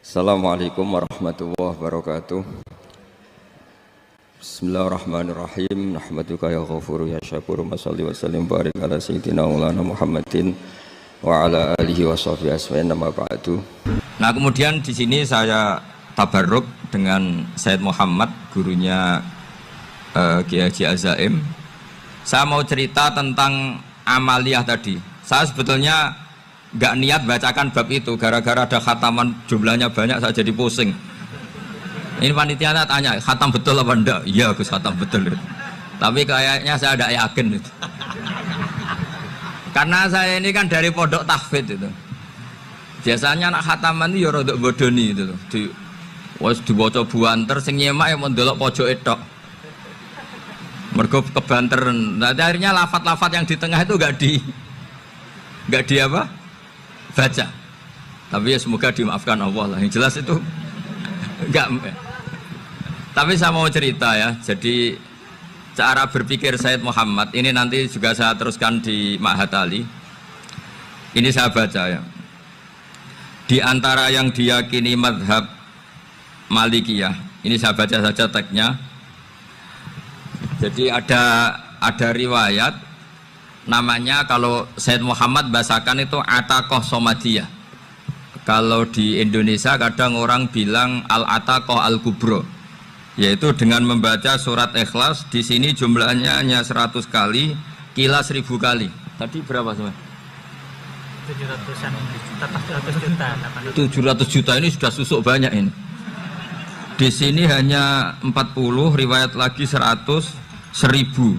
Assalamualaikum warahmatullahi wabarakatuh. Bismillahirrahmanirrahim. Nahmaduka ya ghafuru ya syakuru. Mashalli wa sallim barik ala sayyidina maulana Muhammadin wa ala alihi wa sahbihi asma'in nama ba'du. Nah, kemudian di sini saya tabarruk dengan Sayyid Muhammad, gurunya Kiai Haji Azaim. Saya mau cerita tentang amaliyah tadi. Saya sebetulnya nggak niat bacakan bab itu, gara-gara ada khataman jumlahnya banyak saya jadi pusing. Ini panitianya tanya, khatam betul apa enggak? Iya Gus, khatam betul. Tapi kayaknya saya tidak yakin itu. Karena saya ini kan dari pondok tahfidz itu. Biasanya anak khataman itu ya rodok bodoni itu loh. Dibaca buanter sing nyemak yang mendelok pojok etok. Mergo kebanteran. Nah, akhirnya lafat-lafat yang di tengah itu enggak di apa? Baca. Tapi ya semoga dimaafkan Allah lah. Yang jelas itu enggak. Tapi saya mau cerita ya. Jadi cara berpikir Sayyid Muhammad ini nanti juga saya teruskan di Ma'had Ali. Ini saya baca ya. Di antara yang diyakini madhab Malikiyah, ini saya baca saja teksnya. Jadi ada riwayat namanya, kalau Sayyid Muhammad bahasakan itu Ataqoh Somadiyah. Kalau di Indonesia kadang orang bilang Al-Ataqoh Al-Kubro, yaitu dengan membaca surat Ikhlas. Di sini jumlahnya hanya 100 kali, Qila 1000 kali. Tadi berapa semua? 700 juta ini sudah susuk banyak ini. Di sini hanya 40, riwayat lagi 100, 1000.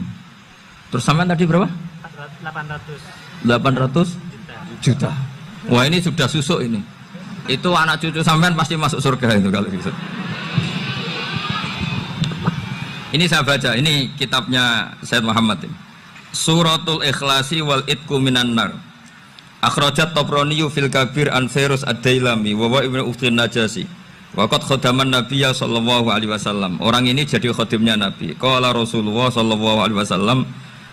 Terus sampai tadi berapa? 800 juta. Wah, ini sudah susuk ini. Itu anak cucu sampean pasti masuk surga itu kalau gitu. Ini saya baca, ini kitabnya Sayyid Muhammad ini. Suratul Ikhlasi wal Itqu minan nar. Akhrajat Tabrani fil Kabir an Fairuz ad-Dailami wa wa ibnu Uftin Najasi. Waqat khadaman Nabiyya sallallahu alaihi wasallam. Orang ini jadi khadimnya Nabi. Qala Rasulullah sallallahu alaihi wasallam,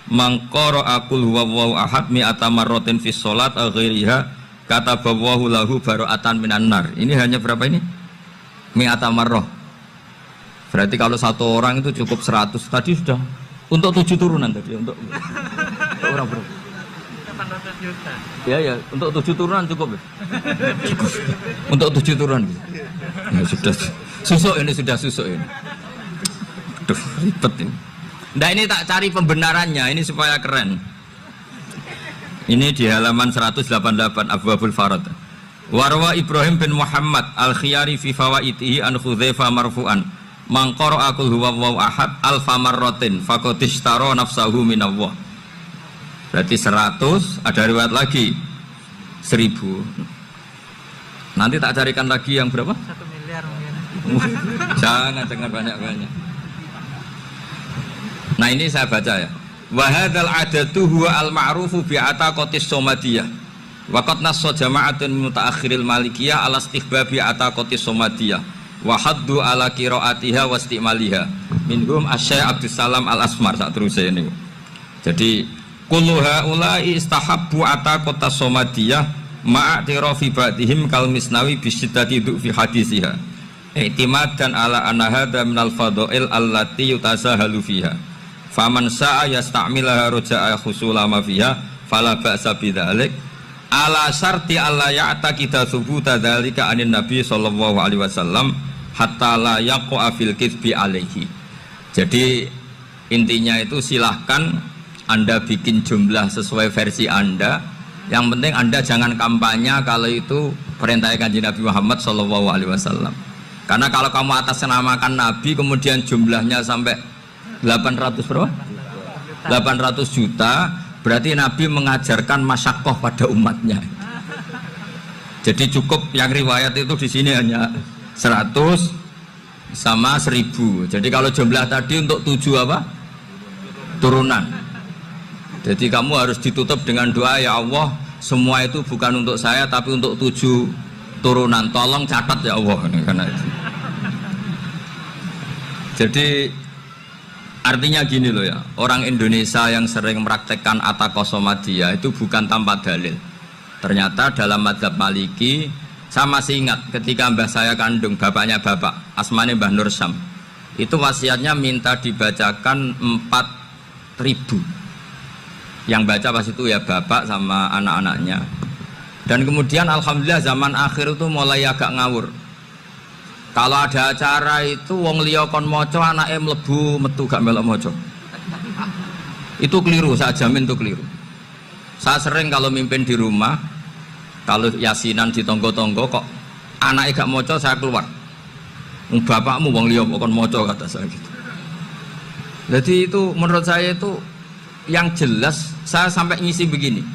mangkoro akul huwallahu ahad mi'ata marrotin fis sholat aghiriha katabawahu lahu baro'atan minan nar. Ini hanya berapa ini? Mi'ata marroh. Berarti kalau satu orang itu cukup 100. Tadi sudah untuk 7 turunan tadi. Untuk orang berapa? 800 juta. Ya, untuk 7 turunan cukup ya? Cukup. Untuk 7 turunan ya, sudah susuk ini, sudah susuk ini. Aduh, ribet ini. Nah, ini tak cari pembenarannya, ini supaya keren. Ini di halaman 188 Abwabul Farad. Warwa Ibrahim bin Muhammad al-Khiyari fi fawaitihi an Khudzaifa marfu'an. Man qara'a qul huwallahu ahad alfa marratin faqad ishtara nafsahu minallah. Berarti 100, ada riwayat lagi 1000. Nanti tak carikan lagi yang berapa? 1 miliar mungkin. Jangan banyak-banyak. Nah, ini saya baca ya. Wa hadzal adatu huwa al-ma'rufu bi ataqatis somadiyah. Wa qad nassa jama'atun mutaakhiril malikiyah ala istihbabi ataqatis somadiyah wa haddu ala qiraatiha wa istimaliha. Minhum Asy-Syaikh Abdus Salam Al-Asmar sak terusé ini. Jadi kullu haula'i istahabbu ataqatas somadiyah ma'atirafi ba'dihim kal Misnawi bi syiddati fi hadisiha. I'timadan ala anna hadza minal fadha'il allati yutasahalu fiha. Faman sa'a yasta'milaha roja'a khusula ma fiha fala ba'sa bidzalik ala syarti alla ya'taqida thubuta dzalika anin nabi sallallahu alaihi wasallam hatta la yaqa fil kitsbi alaihi. Jadi intinya itu silahkan Anda bikin jumlah sesuai versi Anda. Yang penting Anda jangan kampanye kalau itu perintah Kanjeng Nabi Muhammad sallallahu alaihi wasallam. Karena kalau kamu atasnamakan Nabi kemudian jumlahnya sampai 800 berapa? 800 juta, berarti Nabi mengajarkan masyaqqah pada umatnya. Jadi cukup yang riwayat itu di sini hanya 100 sama 1000. Jadi kalau jumlah tadi untuk 7 apa? Turunan. Jadi kamu harus ditutup dengan doa, ya Allah, semua itu bukan untuk saya tapi untuk 7 turunan. Tolong catat ya Allah, karena itu. Jadi artinya gini loh ya, orang Indonesia yang sering mempraktekkan ataqoh somadiyah itu bukan tanpa dalil. Ternyata dalam mazhab Maliki Saya masih ingat ketika mbah saya kandung, bapaknya bapak, asmane Mbah Nur Syam. Itu wasiatnya minta dibacakan 4.000. Yang baca pas itu ya bapak sama anak-anaknya. Dan kemudian alhamdulillah zaman akhir itu mulai agak ngawur. Kalau ada acara itu wong liya kon maca anake mlebu metu gak melok maca. Itu keliru, saya jamin itu keliru. Saya sering kalau mimpin di rumah, kalau yasinan di tonggo-tonggo kok anaknya gak moco, saya keluar. Bapakmu wong liya kon moco, kata saya gitu. Jadi itu menurut saya itu yang jelas. Saya sampai ngisi begini.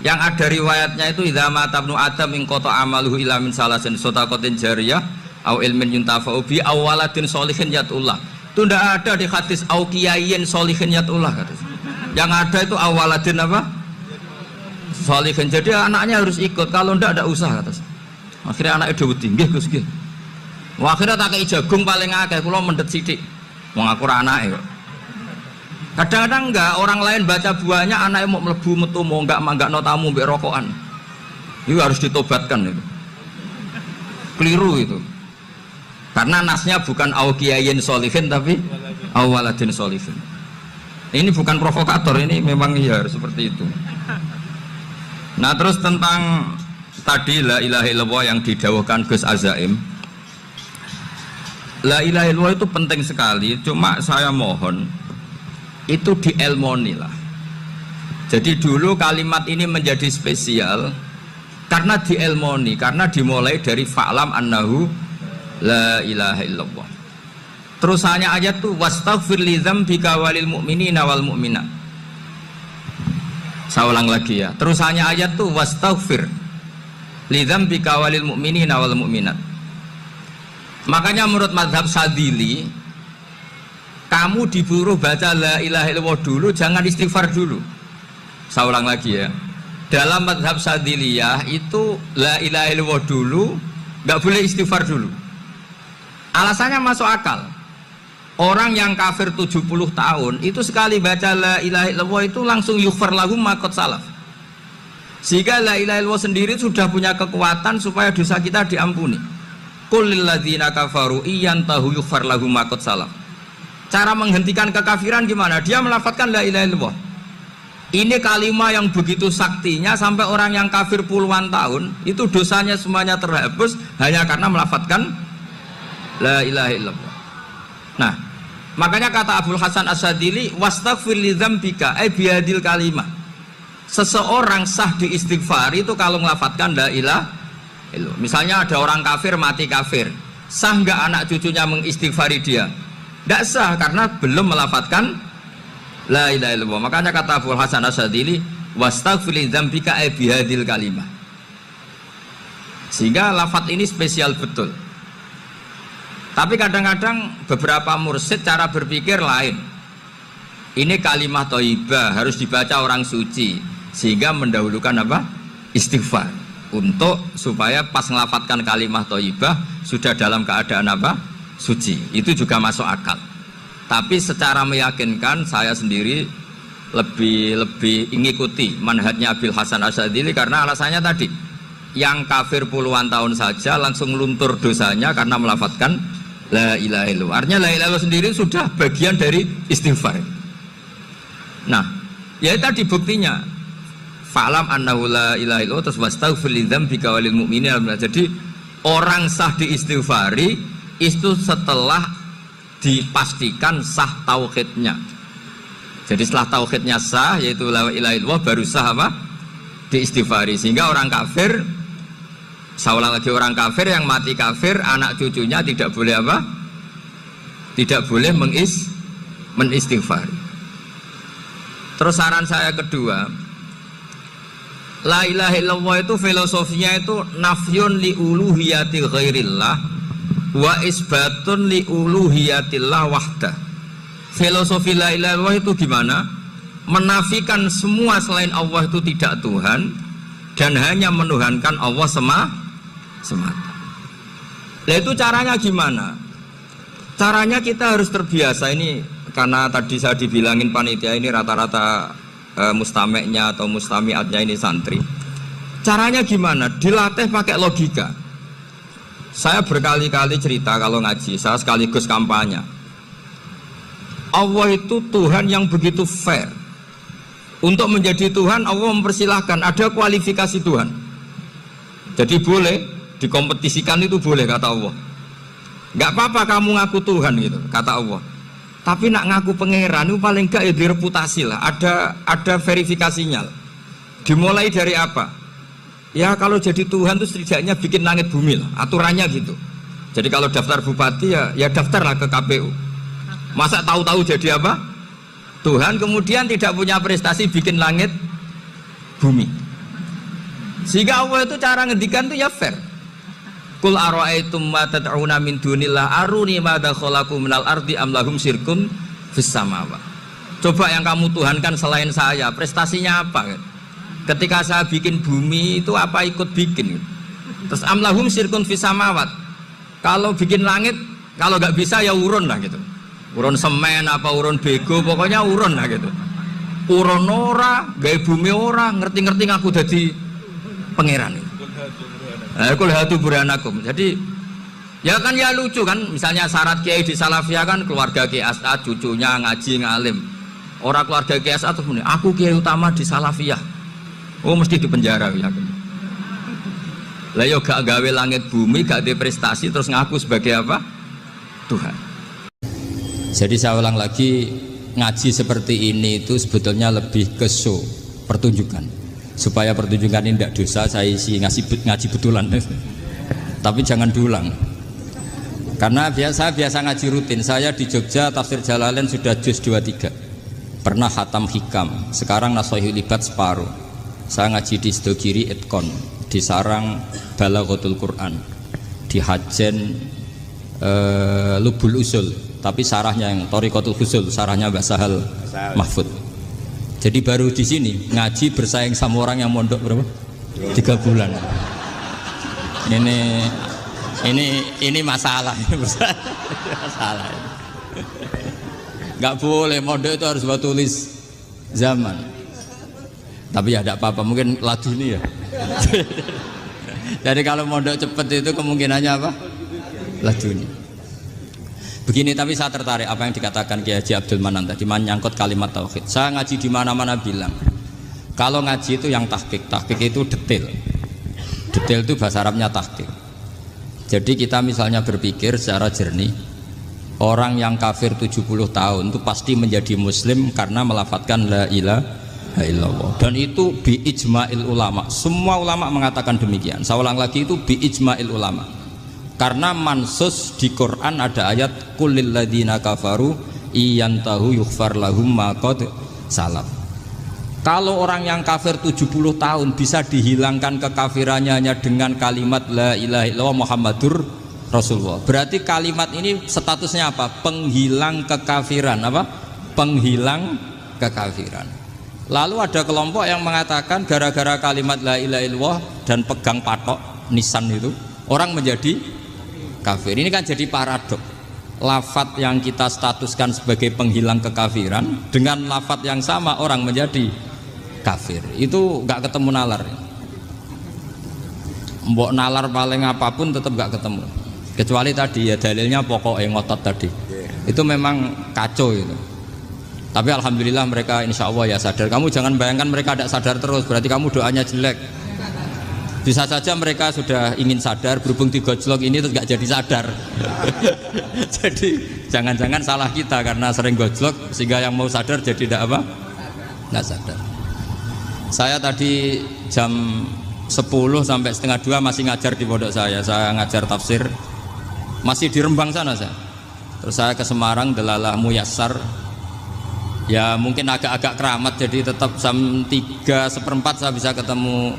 Yang ada riwayatnya itu idza mata ibnu adam in qata amaluhu illa min salasin shadaqatin jariyah au ilmin yuntafa'u bi aw waladin sholihin yatullah. Itu tidak ada di hadis au kiyayin sholihin yatullah, kata. Yang ada itu awaladin apa? Sholihin. Jadi anaknya harus ikut, kalau ndak ada usaha, kata. Akhirnya anaknya dawuh nggih Gus nggih. Wah, akhirnya tak kei jagung paling akeh, kula mendet sithik. Wong aku ora anake kok. Kadang-kadang enggak, orang lain baca buahnya anaknya mau mlebu metu mau enggak no tamu mbek rokokan. Itu harus ditobatkan itu. Keliru itu. Karena nasnya bukan au kiyayin sholihin tapi au waladin sholihin. Ini bukan provokator, ini memang ya seperti itu. Nah, terus tentang tadi la ilaha illallah yang didawuhkan Gus Azaim. La ilaha illallah itu penting sekali, cuma saya mohon itu dielmoni lah. Jadi dulu kalimat ini menjadi spesial karena dielmoni, karena dimulai dari fa'lam annahu la ilaha illallah. Terusannya ayat tuh wastaghfir li dzambika walil mu'minina wal mu'minat. Saya ulang lagi ya. Terusannya ayat tuh wastaghfir li dzambika walil mu'minina wal mu'minat. Makanya menurut mazhab Sadili, kamu disuruh baca la ilaha illallah dulu, jangan istighfar dulu. Saya ulang lagi ya. Dalam mazhab Sadiliyah itu la ilaha illallah dulu, nggak boleh istighfar dulu. Alasannya masuk akal. Orang yang kafir 70 tahun itu sekali baca la ilaha illallah itu langsung yughfar lahum ma qad salaf. Sehingga la ilaha illallah sendiri sudah punya kekuatan supaya dosa kita diampuni. Qul lil ladzina kafaru iyantahu yughfar lahum ma qad salaf. Cara menghentikan kekafiran gimana? Dia melafadzkan la ilaha illallah. Ini kalimat yang begitu saktinya sampai orang yang kafir puluhan tahun itu dosanya semuanya terhapus hanya karena melafadzkan la ilaha illallah. Nah, makanya kata Abdul Hasan As-Sadili wastaghfir li dzambika ay bihadil kalimah. Seseorang sah diistighfar itu kalau melafadzkan la ilaha illallah. Misalnya ada orang kafir mati kafir, sah nggak anak cucunya mengistighfari dia? Tidak sah karena belum melafadzkan la ilaha illallah. Makanya kata Abdul Hasan As-Sadili wastaghfir li dzambika ay bihadil kalimah. Sehingga lafadz ini spesial betul. Tapi kadang-kadang beberapa mursyid cara berpikir lain. Ini kalimat thayyibah harus dibaca orang suci, sehingga mendahulukan apa? Istighfar. Untuk supaya pas ngelafatkan kalimat thayyibah sudah dalam keadaan apa? Suci. Itu juga masuk akal. Tapi secara meyakinkan saya sendiri lebih mengikuti manhajnya Abil Hasan Asyadzili karena alasannya tadi. Yang kafir puluhan tahun saja langsung luntur dosanya karena melafatkan la ilaha illallah. Artinya la ilaha illallah sendiri sudah bagian dari istighfar. Nah, ya tadi buktinya fa'lam annahu la ilaha illallah terus wastaghfir li dzambika walil mu'minina. Jadi orang sah diistighfari itu setelah dipastikan sah tauhidnya. Jadi setelah tauhidnya sah yaitu la ilaha illallah baru sah apa? Diistighfari. Sehingga orang kafir, saya ulang lagi, orang kafir yang mati kafir anak cucunya tidak boleh apa? Tidak boleh menistighfari. Terus saran saya kedua, la ilaha illallah itu filosofinya itu nafyun li uluhiyati ghairillah wa isbatun li uluhiyatillah wahdah. Filosofi la ilaha illallah itu gimana? Menafikan semua selain Allah itu tidak Tuhan dan hanya menuhankan Allah semata. Nah itu caranya gimana? Caranya kita harus terbiasa ini karena tadi saya dibilangin panitia ini rata-rata mustameknya atau mustamiatnya ini santri. Caranya gimana? Dilatih pakai logika. Saya berkali-kali cerita kalau ngaji, saya sekaligus kampanye. Allah itu Tuhan yang begitu fair. Untuk menjadi Tuhan, Allah mempersilahkan, ada kualifikasi Tuhan. Jadi boleh dikompetisikan, itu boleh kata Allah. Gak apa-apa kamu ngaku Tuhan gitu, kata Allah. Tapi nak ngaku pangeran itu paling gak ya direputasi lah, ada verifikasinya. Dimulai dari apa? Ya kalau jadi Tuhan itu setidaknya bikin langit bumi lah, aturannya gitu. Jadi kalau daftar bupati ya daftarlah ke KPU. Masa tahu-tahu jadi apa? Tuhan kemudian tidak punya prestasi bikin langit bumi. Sehingga Allah itu cara ngendikan itu ya fair. Qul ara'aitum ma tad'una min dunillah aruni madza khalaqu minal ardi am lahum syirkun fis samawat. Coba yang kamu tuhankan selain saya, prestasinya apa? Ketika saya bikin bumi itu apa ikut bikin? Terus am lahum syirkun fis samawat. Kalau bikin langit, kalau nggak bisa ya urun lah gitu. Urun semen apa urun bego, pokoknya urun lah gitu. Urun ora, gawe bumi ora, ngerti-ngerti ngaku dadi pangeran. Kul hatu burhanakum. Jadi ya kan ya lucu kan, misalnya syarat kiai di Salafiyah kan keluarga Kiai As'ad, cucunya ngaji ngalim. Orang keluarga Kiai As'ad terus muni, aku kiai utama di Salafiyah. Oh mesti di penjara ya. Lah yo gak gawe langit bumi, gak ada prestasi terus ngaku sebagai apa? Tuhan. Jadi saya ulang lagi, ngaji seperti ini itu sebetulnya lebih ke show, pertunjukan. Supaya pertunjukan ini tidak dosa, saya isi ngaji betulan. Tapi jangan diulang. Karena biasa ngaji rutin. Saya di Jogja tafsir Jalalain sudah juz 23. Pernah khatam hikam, sekarang Nashihul Ibad separuh. Saya ngaji di Sedogiri Itkon, di Sarang Balaghatul Quran, di Hajen Lubul Usul. Tapi sarahnya yang Thariqatul Husul, sarahnya Mbak Sahal Mahfud. Jadi baru di sini ngaji bersaing sama orang yang mondok berapa? 3 bulan. Ini masalah, masalah. Nggak boleh mondok itu harus buat tulis zaman. Tapi ya tidak apa-apa, mungkin laduni ya. Jadi kalau mondok cepet itu kemungkinannya apa? Laduni. Begini, tapi saya tertarik apa yang dikatakan Kiai Haji Abdul Manan tadi menyangkut kalimat tauhid. Saya ngaji di mana-mana bilang, kalau ngaji itu yang tahqiq itu detail. Detail itu bahasa Arabnya tahqiq. Jadi kita misalnya berpikir secara jernih, orang yang kafir 70 tahun itu pasti menjadi muslim karena melafadzkan la ilaha illallah. Dan itu bi ijma'il ulama. Semua ulama mengatakan demikian. Saya ulang lagi, itu bi ijma'il ulama. Karena mansus di Quran ada ayat kulil ladina kafaru iyantahu yughfar lahum ma qad salaf. Kalau orang yang kafir 70 tahun bisa dihilangkan kekafirannya hanya dengan kalimat la ilaha illallah Muhammadur Rasulullah. Berarti kalimat ini statusnya apa? Penghilang kekafiran, apa? Penghilang kekafiran. Lalu ada kelompok yang mengatakan gara-gara kalimat la ilaha illallah dan pegang patok nisan itu orang menjadi kafir. Ini kan jadi paradok. Lafat yang kita statuskan sebagai penghilang kekafiran dengan lafat yang sama orang menjadi kafir. Itu gak ketemu nalar. Mbok nalar paling apapun tetap gak ketemu. Kecuali tadi ya dalilnya pokok ngotot tadi. Itu memang kacau itu. Tapi alhamdulillah mereka insya Allah ya sadar. Kamu jangan bayangkan mereka tidak sadar terus, berarti kamu doanya jelek. Bisa saja mereka sudah ingin sadar, berhubung digojlok ini terus gak jadi sadar. Jadi jangan-jangan salah kita karena sering gojlok sehingga yang mau sadar jadi tidak apa? Nggak sadar. Saya tadi jam 10 sampai setengah 2 masih ngajar di pondok saya ngajar tafsir masih di Rembang sana saya. Terus saya ke Semarang Delalah Muyassar. Ya mungkin agak-agak keramat, jadi tetap jam 3:4 saya bisa ketemu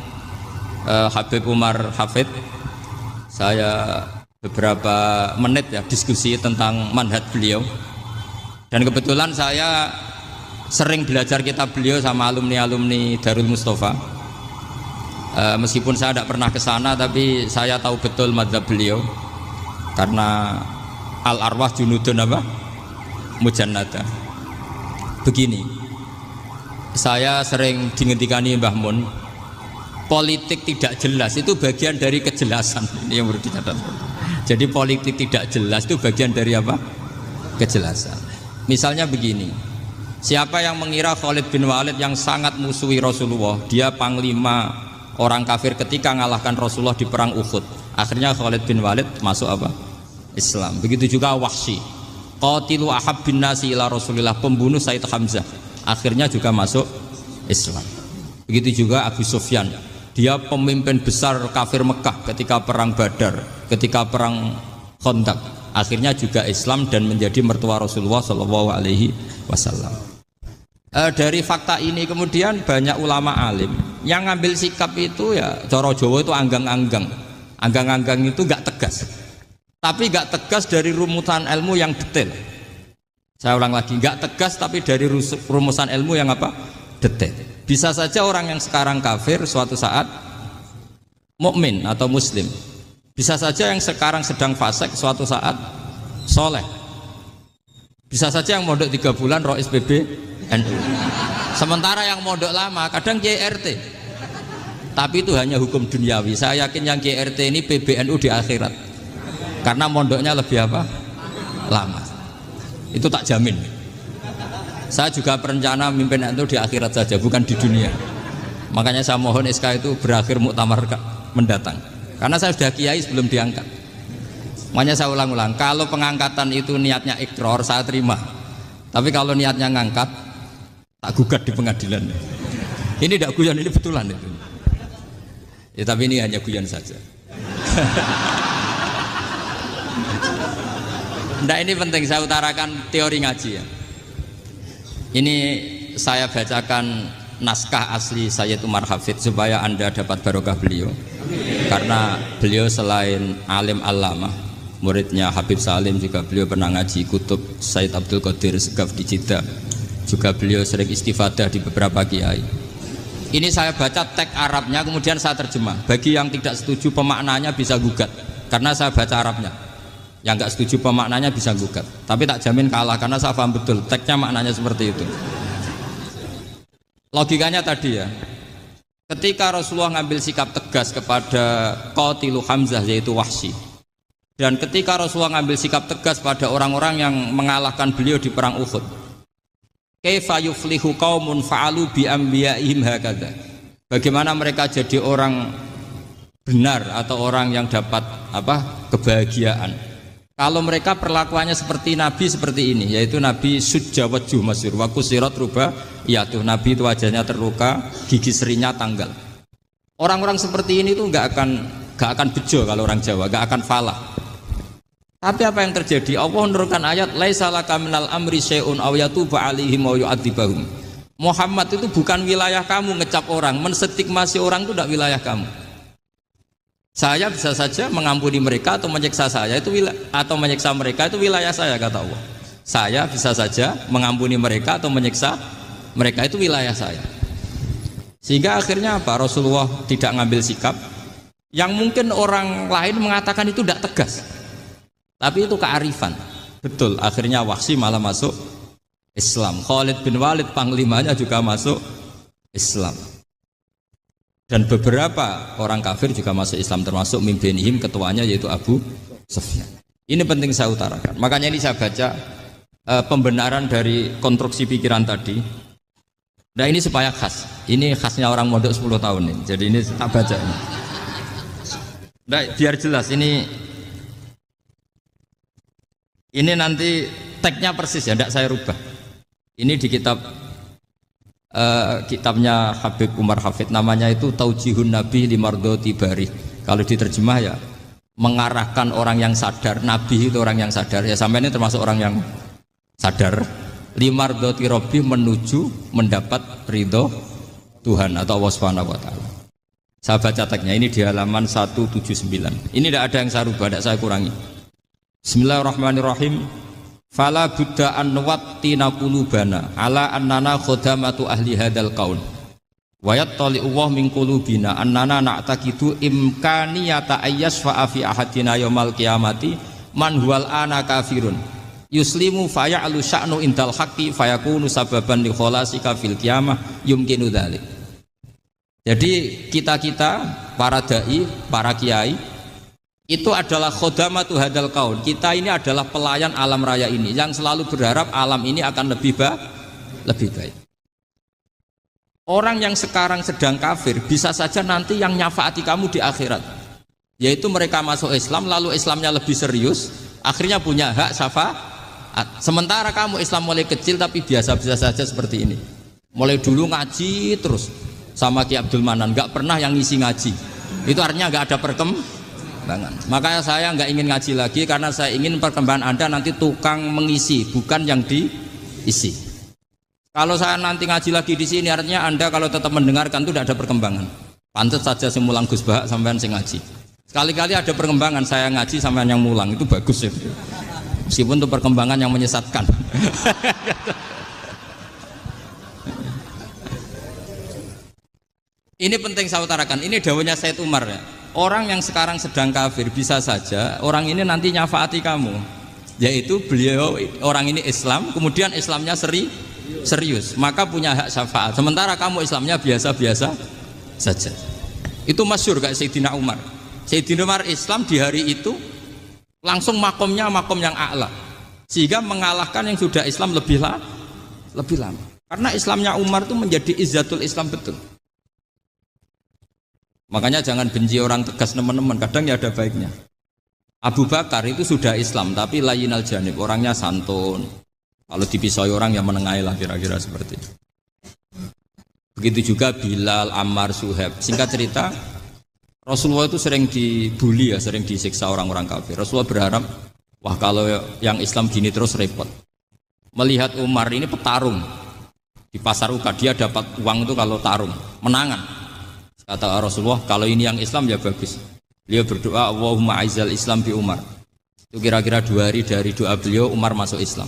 Habib Umar Hafid. Saya beberapa menit ya diskusi tentang manhaj beliau, dan kebetulan saya sering belajar kitab beliau sama alumni Darul Mustafa. Meskipun saya tidak pernah ke sana, tapi saya tahu betul mazhab beliau karena al arwah junudun apa mujannada. Begini, saya sering dingendikani Mbah Mun, politik tidak jelas itu bagian dari kejelasan. Ini yang perlu dicatat. Jadi politik tidak jelas itu bagian dari apa? Kejelasan. Misalnya begini, siapa yang mengira Khalid bin Walid yang sangat musuhi Rasulullah, dia panglima orang kafir ketika mengalahkan Rasulullah di perang Uhud, akhirnya Khalid bin Walid masuk apa? Islam. Begitu juga Wahsy, qatilu ahabbin nasi ila Rasulillah, pembunuh Said Hamzah, akhirnya juga masuk Islam. Begitu juga Abu Sufyan, dia pemimpin besar kafir Mekah ketika perang Badar, ketika perang Khandaq, akhirnya juga Islam dan menjadi mertua Rasulullah Shallallahu Alaihi Wasallam. Dari fakta ini kemudian banyak ulama alim yang ngambil sikap itu ya coro Jawa itu anggang-anggang itu gak tegas, tapi gak tegas dari rumusan ilmu yang detail. Saya ulang lagi, gak tegas tapi dari rumusan ilmu yang apa? Detail. Bisa saja orang yang sekarang kafir suatu saat mukmin atau muslim. Bisa saja yang sekarang sedang fasik suatu saat soleh. Bisa saja yang mondok 3 bulan roh SPB NU. Sementara yang mondok lama kadang KRT. Tapi itu hanya hukum duniawi. Saya yakin yang KRT ini PBNU di akhirat. Karena mondoknya lebih apa? Lama. Itu tak jamin. Saya juga berencana mimpin NU di akhirat saja, bukan di dunia. Makanya saya mohon SK itu berakhir muktamar mendatang. Karena saya sudah kiai sebelum diangkat. Makanya saya ulang-ulang, kalau pengangkatan itu niatnya ikror, saya terima. Tapi kalau niatnya ngangkat, tak gugat di pengadilan. Ini tidak guyon, ini betulan itu. Ya, tapi ini hanya guyon saja. Nah, ini penting saya utarakan teori ngaji ya. Ini saya bacakan naskah asli Sayyid Umar Hafid supaya Anda dapat barokah beliau. Karena beliau selain alim allamah, muridnya Habib Salim, juga beliau pernah ngaji kutub Sayyid Abdul Qadir Segaf di Jeddah. Juga beliau sering istifadah di beberapa kiai. Ini saya baca teks Arabnya kemudian saya terjemah. Bagi yang tidak setuju pemaknanya bisa gugat, karena saya baca Arabnya. Yang nggak setuju pemaknanya bisa gugat, tapi tak jamin kalah karena saya paham betul teksnya maknanya seperti itu. Logikanya tadi ya, ketika Rasulullah ngambil sikap tegas kepada qatilu Hamzah yaitu Wahsy, dan ketika Rasulullah ngambil sikap tegas pada orang-orang yang mengalahkan beliau di perang Uhud, kaifa yuflihu qaumun fa'alu bi anbiya'ihim hakadha, bagaimana mereka jadi orang benar atau orang yang dapat apa? Kebahagiaan kalau mereka perlakuannya seperti Nabi seperti ini, yaitu Nabi sujawatuh masyhur wa kusirat ruba, yaitu Nabi itu wajahnya terluka, gigi serinya tanggal. Orang-orang seperti ini tuh nggak akan bejo kalau orang Jawa, nggak akan falah. Tapi apa yang terjadi? Allah menurunkan ayat laisa laka minal amri syai'un aw yatuba 'alaihim aw yu'adzibahum. Muhammad itu bukan wilayah kamu ngecap orang, menstigmasi orang itu tidak wilayah kamu. Saya bisa saja mengampuni mereka atau menyiksa saya itu atau menyiksa mereka itu wilayah saya, kata Allah. Saya bisa saja mengampuni mereka atau menyiksa mereka itu wilayah saya. Sehingga akhirnya apa? Rasulullah tidak ngambil sikap yang mungkin orang lain mengatakan itu tidak tegas. Tapi itu kearifan. Betul, akhirnya Wahsy malah masuk Islam. Khalid bin Walid panglimanya juga masuk Islam. Dan beberapa orang kafir juga masuk Islam, termasuk mimpinihim, ketuanya yaitu Abu Sufyan. Ini penting saya utarakan. Makanya ini saya baca pembenaran dari konstruksi pikiran tadi. Nah ini supaya khas. Ini khasnya orang mondok 10 tahun ini. Jadi ini tak baca ini. Nah, biar jelas ini nanti teksnya persis ya, tidak saya rubah. Ini di kitabnya Habib Umar Hafid, namanya itu Taujihun Nabi Limardoti Bari. Kalau diterjemah ya mengarahkan orang yang sadar. Nabi itu orang yang sadar ya, sampai ini termasuk orang yang sadar. Limardoti Robbi, menuju mendapat ridho Tuhan atau Allah Subhanahu wa Ta'ala. Saya baca teksnya ini di halaman 179. Ini tidak ada yang saya rubah, tidak saya kurangi. Bismillahirrahmanirrahim. Fala buddha an nuwattina qulubana ala annana khodamatu ahli hadzal qaul wa yattali Allah min qulubina annana na'taqidu imkaniyata ayyasfa fi ahadina yaumal qiyamati man huwal ana kafirun yuslimu faya'lu sya'nu indal haqqi fayakunu sababan li kholasika fil qiyamah yumkinu dzalik. Jadi kita para dai, para kiai itu adalah khodamatu hadal kaun. Kita ini adalah pelayan alam raya ini yang selalu berharap alam ini akan lebih baik. Orang yang sekarang sedang kafir bisa saja nanti yang nyafaati kamu di akhirat, yaitu mereka masuk Islam lalu Islamnya lebih serius, akhirnya punya hak syafaat. Sementara kamu Islam mulai kecil tapi biasa-biasa saja seperti ini, mulai dulu ngaji terus sama Ki Abdul Manan, nggak pernah yang ngisi ngaji, itu artinya nggak ada perkembangan. Makanya saya nggak ingin ngaji lagi karena saya ingin perkembangan Anda nanti tukang mengisi, bukan yang diisi. Kalau saya nanti ngaji lagi di sini, artinya Anda kalau tetap mendengarkan itu tidak ada perkembangan. Pantes saja semulang Gus Bahak sampean sing ngaji. Sekali-kali ada perkembangan, saya ngaji sampean yang mulang, itu bagus ya. Meskipun itu perkembangan yang menyesatkan. Ini penting saya utarakan. Ini dawuhnya Said Umar ya. Orang yang sekarang sedang kafir bisa saja orang ini nanti nyafaati kamu, yaitu beliau orang ini Islam, kemudian Islamnya serius, maka punya hak syafaat. Sementara kamu Islamnya biasa-biasa saja. Itu masyhur kayak Sayyidina Umar. Sayyidina Umar Islam di hari itu langsung makomnya makom yang a'la, sehingga mengalahkan yang sudah Islam lebih lama. Karena Islamnya Umar itu menjadi izzatul Islam betul. Makanya jangan benci orang tegas teman-teman, kadang ya ada baiknya. Abu Bakar itu sudah Islam tapi layinal janib, orangnya santun. Kalau dipisoi orang yang menengahi lah, kira-kira seperti itu. Begitu juga Bilal, Ammar, Suhaib. Singkat cerita, Rasulullah itu sering dibully ya, sering disiksa orang-orang kafir. Rasulullah berharap, wah kalau yang Islam gini terus repot. Melihat Umar ini petarung di pasar Uka, dia dapat uang itu kalau tarung, menangan. Kata Rasulullah, kalau ini yang Islam ya bagus. Beliau berdoa, Allahumma aizal Islam bi Umar. Itu kira-kira 2 hari dari doa beliau, Umar masuk Islam.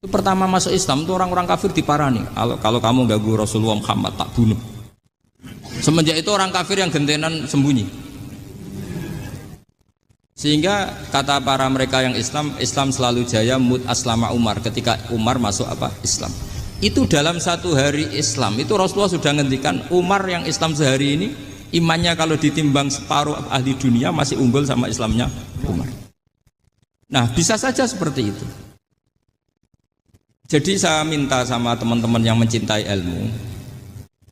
Itu pertama masuk Islam itu orang-orang kafir diparani. Kalau kamu ganggu Rasulullah Muhammad tak bunuh. Semenjak itu orang kafir yang gentenan sembunyi. Sehingga kata para mereka yang Islam selalu jaya mut aslama Umar, ketika Umar masuk Islam. Itu dalam 1 hari Islam itu Rasulullah sudah ngendikan Umar yang Islam sehari ini imannya kalau ditimbang separuh ahli dunia masih unggul sama Islamnya Umar. Nah bisa saja seperti itu. Jadi saya minta sama teman-teman yang mencintai ilmu,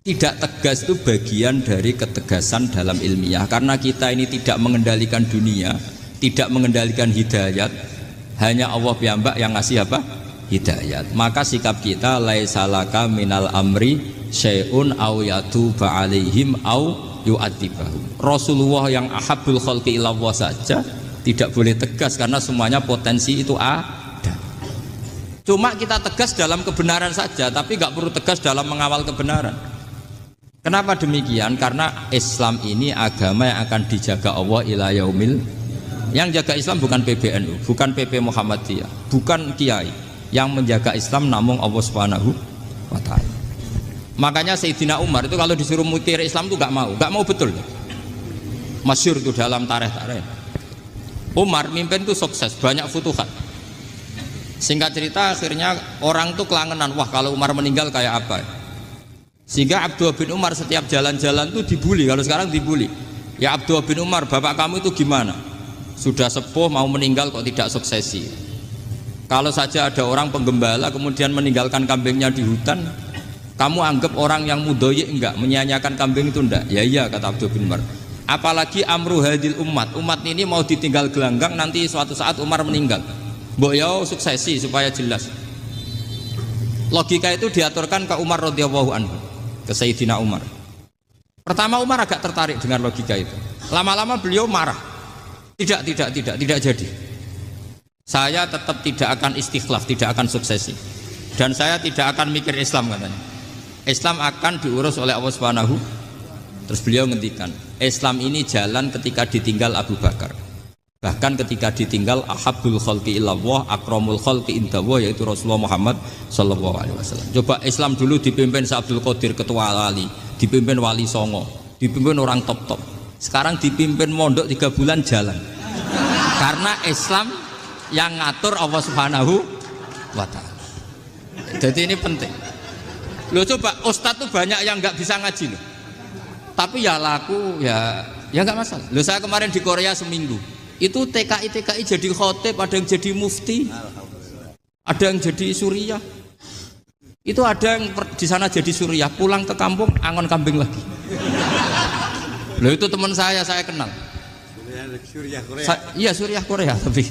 tidak tegas itu bagian dari ketegasan dalam ilmiah, karena kita ini tidak mengendalikan dunia, tidak mengendalikan hidayat, hanya Allah piyambak yang ngasih hidayat. Maka sikap kita laisalaka minal amri syai'un aw yatuba alaihim aw yu'adzibahum. Rasulullah yang ahabbul khalqi ilallah saja tidak boleh tegas karena semuanya potensi itu ada. Cuma kita tegas dalam kebenaran saja, tapi nggak perlu tegas dalam mengawal kebenaran. Kenapa demikian? Karena Islam ini agama yang akan dijaga Allah ila yaumil. Yang jaga Islam bukan PBNU, bukan PP Muhammadiyah, bukan kiai. Yang menjaga Islam namun Allah Subhanahu wa ta'ala. Makanya Sayyidina Umar itu kalau disuruh mutir Islam itu gak mau betul. Masyhur itu dalam tarikh-tarikh. Umar mimpin itu sukses, banyak futuhat. Singkat cerita akhirnya orang itu kelangenan, wah kalau Umar meninggal kayak apa. Sehingga Abdullah bin Umar setiap jalan-jalan itu dibully, kalau sekarang dibully. Ya Abdullah bin Umar, bapak kamu itu gimana? Sudah sepuh mau meninggal kok tidak suksesi. Kalau saja ada orang penggembala kemudian meninggalkan kambingnya di hutan, kamu anggap orang yang mudoyik enggak, menyanyiakan kambing itu enggak? Ya iya kata Abdul bin Umar. Apalagi amru hadil umat ini mau ditinggal gelanggang, nanti suatu saat Umar meninggal. Mbok ya suksesi supaya jelas. Logika itu diaturkan ke Umar radhiyallahu anhu, ke Sayyidina Umar. Pertama Umar agak tertarik dengan logika itu. Lama-lama beliau marah. Tidak jadi. Saya tetap tidak akan istikhlaf, tidak akan suksesi, dan saya tidak akan mikir Islam katanya. Islam akan diurus oleh Allah Subhanahu. Terus beliau ngendikan, Islam ini jalan ketika ditinggal Abu Bakar, bahkan ketika ditinggal ahabbul khalqi ilallah akramul khalqi indallah, yaitu Rasulullah Muhammad sallallahu alaihi wasallam. Coba Islam dulu dipimpin Abdul Qadir ketua wali, dipimpin Wali Songo, dipimpin orang top. Sekarang dipimpin mondok 3 bulan jalan. Karena Islam yang ngatur Allah Subhanahu wa ta'ala. Jadi ini penting. Loh coba ustadz tuh banyak yang nggak bisa ngaji loh. Tapi ya laku ya nggak masalah. Loh saya kemarin di Korea seminggu. Itu TKI jadi khotib, ada yang jadi mufti, ada yang jadi suriah. Itu ada yang di sana jadi suriah, pulang ke kampung angon kambing lagi. Loh itu teman saya kenal. Suriah Korea. Iya suriah Korea tapi.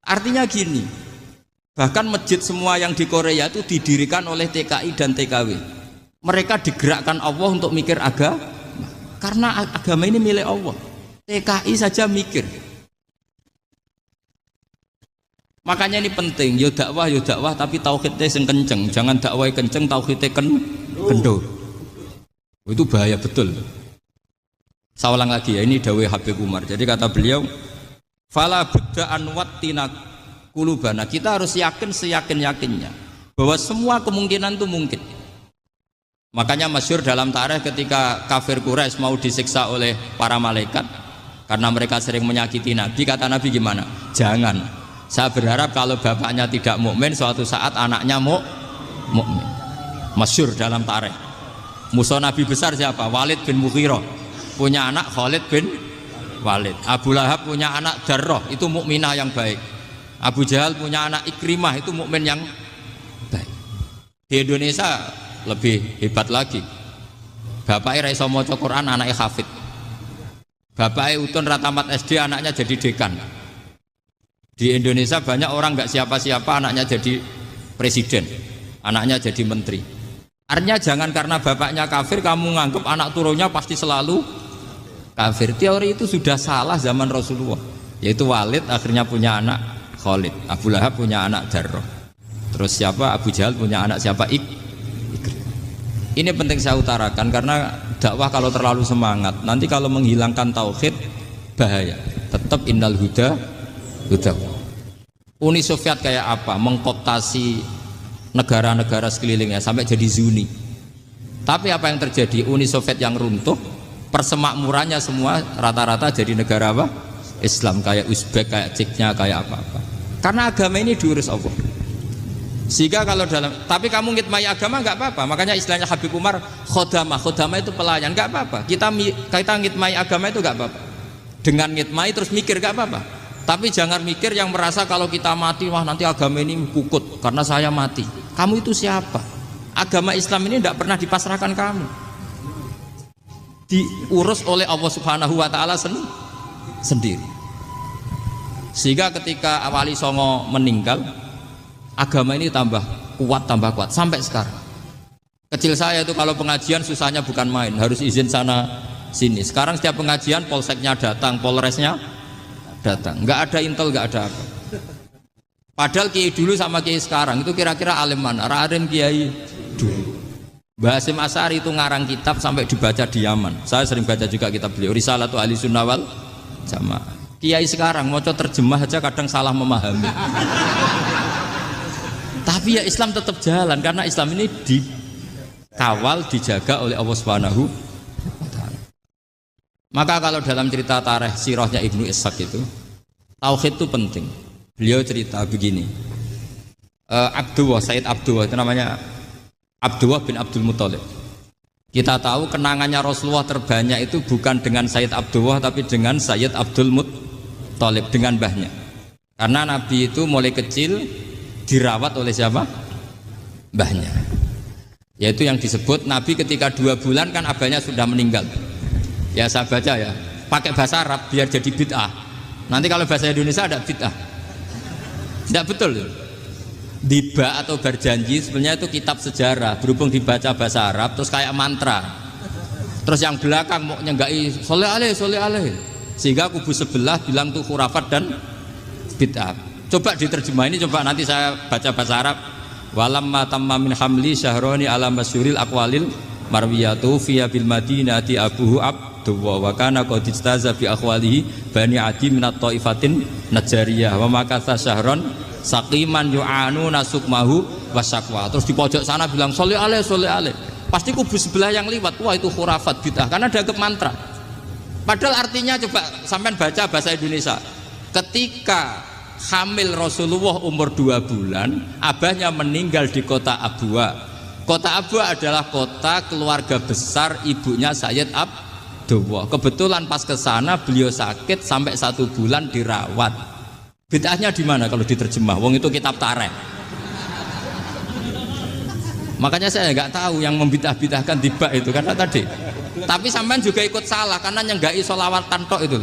Artinya gini, bahkan masjid semua yang di Korea itu didirikan oleh TKI dan TKW. Mereka digerakkan Allah untuk mikir agama, karena agama ini milik Allah. TKI saja mikir. Makanya ini penting, yo dakwah tapi tauhidnya sing kenceng, jangan dakwah kenceng tauhidnya kendor. Itu bahaya betul. Saya ulang lagi ya, ini dawuh Habib Umar. Jadi kata beliau, fala budda an wattina kulubana. Kita harus yakin seyakin-yakinnya bahwa semua kemungkinan itu mungkin. Makanya masyhur dalam tarikh ketika kafir Quraisy mau disiksa oleh para malaikat karena mereka sering menyakiti Nabi, kata Nabi gimana? Jangan. Saya berharap kalau bapaknya tidak mukmin, suatu saat anaknya mukmin. Masyhur dalam tarikh. Musuh Nabi besar siapa? Walid bin Mughirah. Punya anak Khalid bin Walid. Abu Lahab punya anak Darrah, itu mukminah yang baik. Abu Jahal punya anak Ikrimah, itu mukmin yang baik. Di Indonesia lebih hebat lagi. Bapaknya ra iso maca Quran, anaknya hafid. Bapaknya Utun Ratamat SD, anaknya jadi dekan. Di Indonesia banyak orang nggak siapa-siapa, anaknya jadi presiden, anaknya jadi menteri. Artinya jangan karena bapaknya kafir kamu nganggep anak turunnya pasti selalu kafir. Teori itu sudah salah zaman Rasulullah. Yaitu Walid akhirnya punya anak Khalid, Abu Lahab punya anak Darrah. Terus siapa? Abu Jahal punya anak siapa? Ini penting saya utarakan karena dakwah kalau terlalu semangat, nanti kalau menghilangkan tauhid bahaya. Tetap innal huda. Uni Soviet kayak apa? Mengkooptasi negara-negara sekelilingnya sampai jadi Zuni. Tapi apa yang terjadi? Uni Soviet yang runtuh, persemakmurannya semua rata-rata jadi negara apa? Islam, kayak Uzbek, kayak Ceknya, kayak apa-apa. Karena agama ini diurus Allah. Sehingga kalau dalam, tapi kamu ngitmai agama nggak apa-apa. Makanya istilahnya Habib Umar, khodamah itu pelayan, nggak apa-apa. Kita ngitmai agama itu nggak apa-apa. Dengan ngitmai terus mikir nggak apa-apa. Tapi jangan mikir yang merasa kalau kita mati, wah nanti agama ini kukut karena saya mati. Kamu itu siapa? Agama Islam ini tidak pernah dipasrahkan kamu. Diurus oleh Allah Subhanahu wa Ta'ala sendiri. Sehingga ketika Wali Songo meninggal, agama ini tambah kuat sampai sekarang. Kecil saya itu kalau pengajian susahnya bukan main, harus izin sana sini. Sekarang setiap pengajian polseknya datang, polresnya datang, nggak ada intel, nggak ada apa. Padahal kiai dulu sama kiai sekarang itu kira-kira alim mana? Alim kiai dulu. Mbah Hasyim Asy'ari itu ngarang kitab sampai dibaca di Yaman. Saya sering baca juga kitab beliau, Risalatu Ahli Sunnah wal Jamaah. Kiai sekarang mau terjemah aja kadang salah memahami. Tapi ya Islam tetap jalan karena Islam ini dikawal, dijaga oleh Allah Subhanahu. Maka kalau dalam cerita tarikh sirahnya Ibnu Ishaq itu, tauhid itu penting. Beliau cerita begini, Sayyid Abdullah itu namanya Abdullah bin Abdul Muthalib. Kita tahu kenangannya Rasulullah terbanyak itu bukan dengan Sayyid Abdullah tapi dengan Sayyid Abdul Muthalib, dengan mbahnya. Karena Nabi itu mulai kecil dirawat oleh siapa? Mbahnya. Yaitu yang disebut Nabi ketika 2 bulan kan abahnya sudah meninggal. Ya saya baca ya, pakai bahasa Arab biar jadi bid'ah. Nanti kalau bahasa Indonesia ada bid'ah. Tidak betul. Diba atau berjanji sebenarnya itu kitab sejarah, berhubung dibaca bahasa Arab terus kayak mantra. Terus yang belakang mau nyenggai soleh aleh. Sehingga kubu sebelah bilang tuh khurafat dan bid'ah. Coba diterjemah ini, coba nanti saya baca bahasa Arab. Walamma tamma min hamli syahroni ala masyuril aqwalil marwiyatu fiya bil madinati abuhu wa kana qad istaza bi akhwalihi bani adi minat taifatin najariyah wa makatha syahron saqiman yu'anu nasukmahu wasaqwa. Terus di pojok sana bilang sholli alaihi. Pasti kubu sebelah yang liwat, wah itu khurafat bid'ah karena dianggap mantra. Padahal artinya coba sampean baca bahasa Indonesia. Ketika hamil Rasulullah umur 2 bulan, abahnya meninggal di kota Abwa. Kota Abwa adalah kota keluarga besar ibunya Sayyid Abdullah. Kebetulan pas ke sana beliau sakit sampai 1 bulan dirawat. Bid'ahnya di mana kalau diterjemah? Wong itu kitab tareh. Makanya saya nggak tahu yang membidah-bidahkan tiba itu karena tadi. Tapi sampean juga ikut salah karena nyenggai sholawatan tok itu.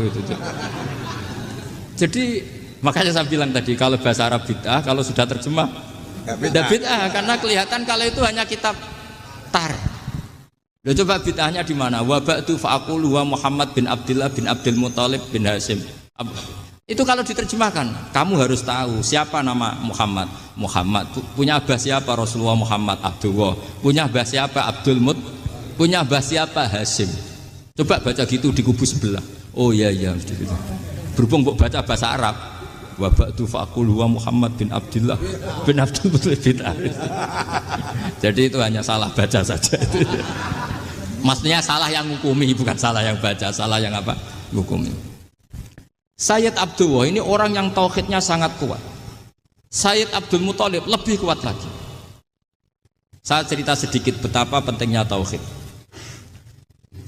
Jadi makanya saya bilang tadi kalau bahasa Arab bid'ah, kalau sudah terjemah tidak bid'ah karena kelihatan kalau itu hanya kitab tareh. Loh, coba bid'ahnya di mana? Wa ba'du fa'aqulu wa Muhammad bin Abdullah bin Abdul Muthalib bin Hasyim. Itu kalau diterjemahkan, kamu harus tahu siapa nama Muhammad. Muhammad punya abah siapa? Rasulullah Muhammad Abdullah. Punya abah siapa? Abdul Mut. Punya abah siapa? Hasyim. Coba baca gitu di kubu sebelah. Oh iya mesti gitu. Berhubung baca bahasa Arab. Wa ba'du fa'aqulu wa Muhammad bin Abdullah bin Abdul Muthalib bin Hasyim. Jadi itu hanya salah baca saja itu. Maksudnya salah yang hukumi, bukan salah yang baca, salah yang apa? Hukumi. Sayyid Abdullah ini orang yang tauhidnya sangat kuat. Sayyid Abdul Muthalib lebih kuat lagi. Saya cerita sedikit betapa pentingnya tauhid.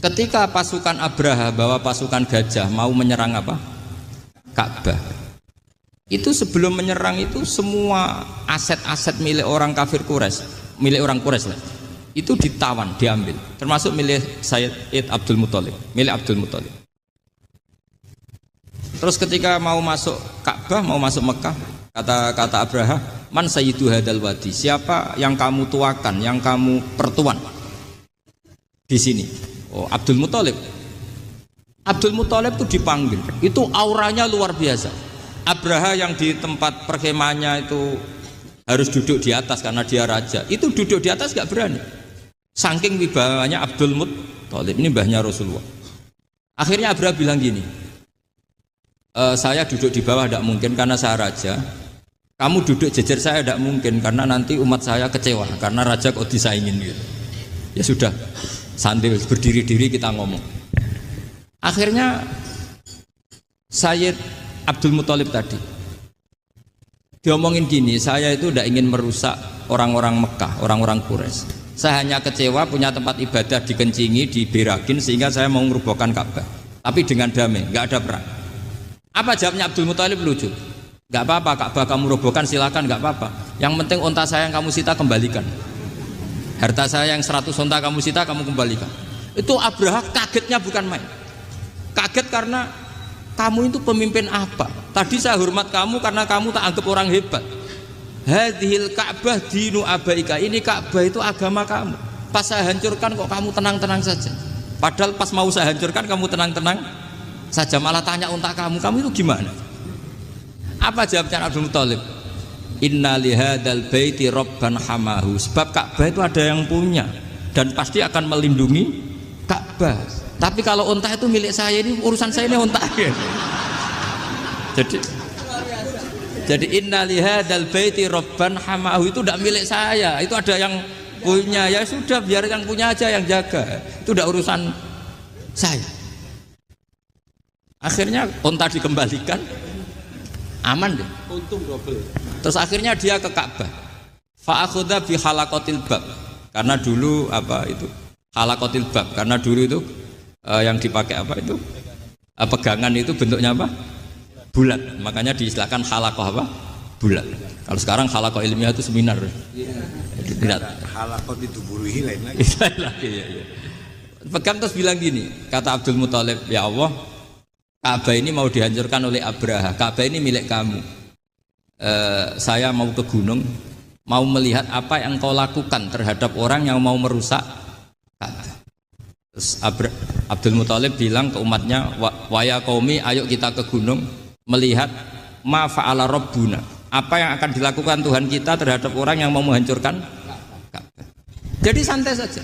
Ketika pasukan Abraha bawa pasukan gajah mau menyerang apa? Ka'bah. Itu sebelum menyerang itu semua aset-aset milik orang kafir Quraisy, milik orang Quraisy lah. Itu ditawan, diambil, termasuk milik Sayyid Abdul Muthalib, milik Abdul Muthalib. Terus ketika mau masuk Ka'bah, mau masuk Mekah, kata Abraha, man sayyidu hadal wadi, siapa yang kamu tuakan, yang kamu pertuan di sini? Oh, Abdul Muthalib. Abdul Muthalib itu dipanggil, itu auranya luar biasa. Abraha yang di tempat perkemahannya itu harus duduk di atas karena dia raja, itu duduk di atas gak berani. Saking wibawanya Abdul Muthalib, ini mbahnya Rasulullah. Akhirnya Abraha bilang gini, saya duduk di bawah tidak mungkin karena saya raja. Kamu duduk jejer saya tidak mungkin karena nanti umat saya kecewa karena raja kok disaingin gitu. Ya sudah, sambil berdiri-diri kita ngomong. Akhirnya Sayyid Abdul Muthalib tadi diomongin gini, saya itu tidak ingin merusak orang-orang Mekah, orang-orang Quraisy. Saya hanya kecewa punya tempat ibadah dikencingi, diberakin sehingga saya mau merubuhkan Ka'bah. Tapi dengan damai, nggak ada perang. Apa jawabnya Abdul Muthalib? Lucu. Gak apa-apa, Ka'bah kamu robohkan silakan, gak apa-apa. Yang penting unta saya yang kamu sita kembalikan. Harta saya yang 100 unta kamu sita kamu kembalikan. Itu Abraha kagetnya bukan main. Kaget karena kamu itu pemimpin apa? Tadi saya hormat kamu karena kamu tak anggap orang hebat. Hadhil Ka'bah dinu abaika, ini Ka'bah itu agama kamu. Pas saya hancurkan kok kamu tenang-tenang saja. Padahal pas mau saya hancurkan kamu tenang-tenang saja, malah tanya unta kamu itu gimana? Apa jawabnya Abdul Muthalib? Inna lihadal baiti robban hamahu, sebab Ka'bah itu ada yang punya dan pasti akan melindungi Ka'bah. Tapi kalau unta itu milik saya, ini urusan saya, ini unta. Jadi inna lihadal baiti robban hamahu itu tidak milik saya, itu ada yang punya. Ya sudah, biar yang punya aja yang jaga, itu tidak urusan saya. Akhirnya unta dikembalikan, aman deh, untung double. Terus akhirnya dia ke Ka'bah, fa'akhudha bi halaqatil bab, karena dulu apa itu halaqatil bab, karena dulu itu yang dipakai apa itu pegangan itu bentuknya apa, bulat, makanya diistilahkan halaqah apa, bulat. Kalau sekarang halaqah ilmiah itu seminar. Tidak. Halaqah itu buruhi lain lagi. Ya. Pegang terus bilang gini, kata Abdul Muthalib, ya Allah, Ka'bah ini mau dihancurkan oleh Abraha. Ka'bah ini milik kamu. Saya mau ke gunung, mau melihat apa yang kau lakukan terhadap orang yang mau merusak Ka'bah. Terus Abdul Muthalib bilang ke umatnya, wa ya qaumi, ayo kita ke gunung melihat ma fa'ala rabbuna, apa yang akan dilakukan Tuhan kita terhadap orang yang mau menghancurkan Ka'bah. Jadi santai saja.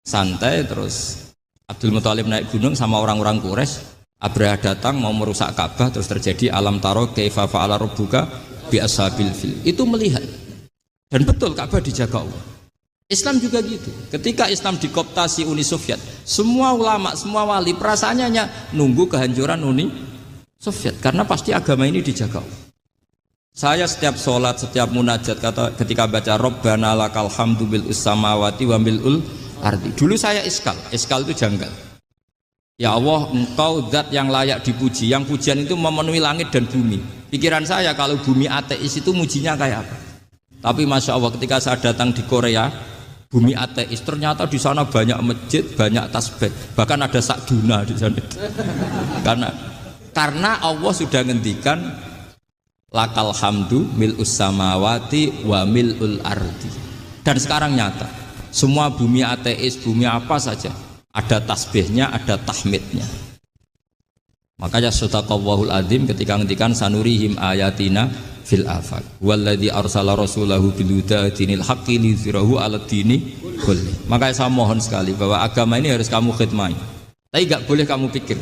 Santai. Terus Abdul Muthalib naik gunung sama orang-orang Quraisy. Abraha datang mau merusak Ka'bah, terus terjadi alam taro kaifa fa'ala rabbuka bi ashabil fil. Itu melihat. Dan betul Ka'bah dijaga Allah. Islam juga gitu. Ketika Islam dikooptasi Uni Soviet, semua ulama, semua wali perasaannya hanya nunggu kehancuran Uni Soviet karena pasti agama ini dijaga Allah. Saya setiap sholat, setiap munajat ketika baca Rabbana lakal hamdu bil samawati wa mil'ul ardi. Dulu saya iskal itu janggal. Ya Allah, engkau zat yang layak dipuji, yang pujian itu memenuhi langit dan bumi. Pikiran saya kalau bumi ateis itu mujinya kayak apa? Tapi Masya Allah ketika saya datang di Korea, bumi ateis, ternyata di sana banyak masjid, banyak tasbih, bahkan ada sakduna di sana. Karena Allah sudah ngendikan lakal hamdu mil'us samawati wa mil'ul ardi. Dan sekarang nyata, semua bumi ateis, bumi apa saja, ada tasbihnya, ada tahmidnya. Makanya sadaqallahul adzim ketika ngendikan sanurihim ayatina fil afaq walladzi arsala rasulahu bil huda dinil haqqi liyuzhirahu 'alad dini kulli. Makanya saya mohon sekali bahwa agama ini harus kamu khidmah. Tapi enggak boleh kamu pikir.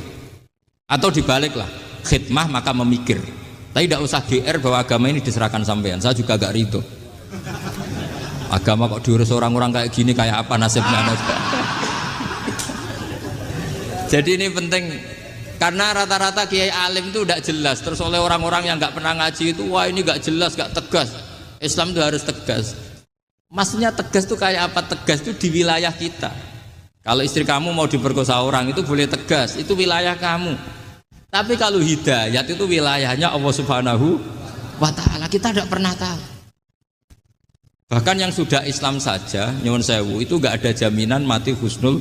Atau dibaliklah, khidmah maka memikir. Tapi tidak usah GR bahwa agama ini diserahkan sampean. Saya juga agak ridho. Agama kok diurus orang-orang kayak gini, kayak apa nasibnya? Jadi ini penting karena rata-rata kiai alim itu tidak jelas. Terus oleh orang-orang yang nggak pernah ngaji itu, wah ini nggak jelas, nggak tegas. Islam itu harus tegas. Maksudnya tegas itu kayak apa? Tegas itu di wilayah kita. Kalau istri kamu mau diperkosa orang itu boleh tegas, itu wilayah kamu. Tapi kalau hidayat itu wilayahnya Allah Subhanahu wa Ta'ala, kita tidak pernah tahu. Bahkan yang sudah Islam saja, nyuwun sewu, itu nggak ada jaminan mati husnul.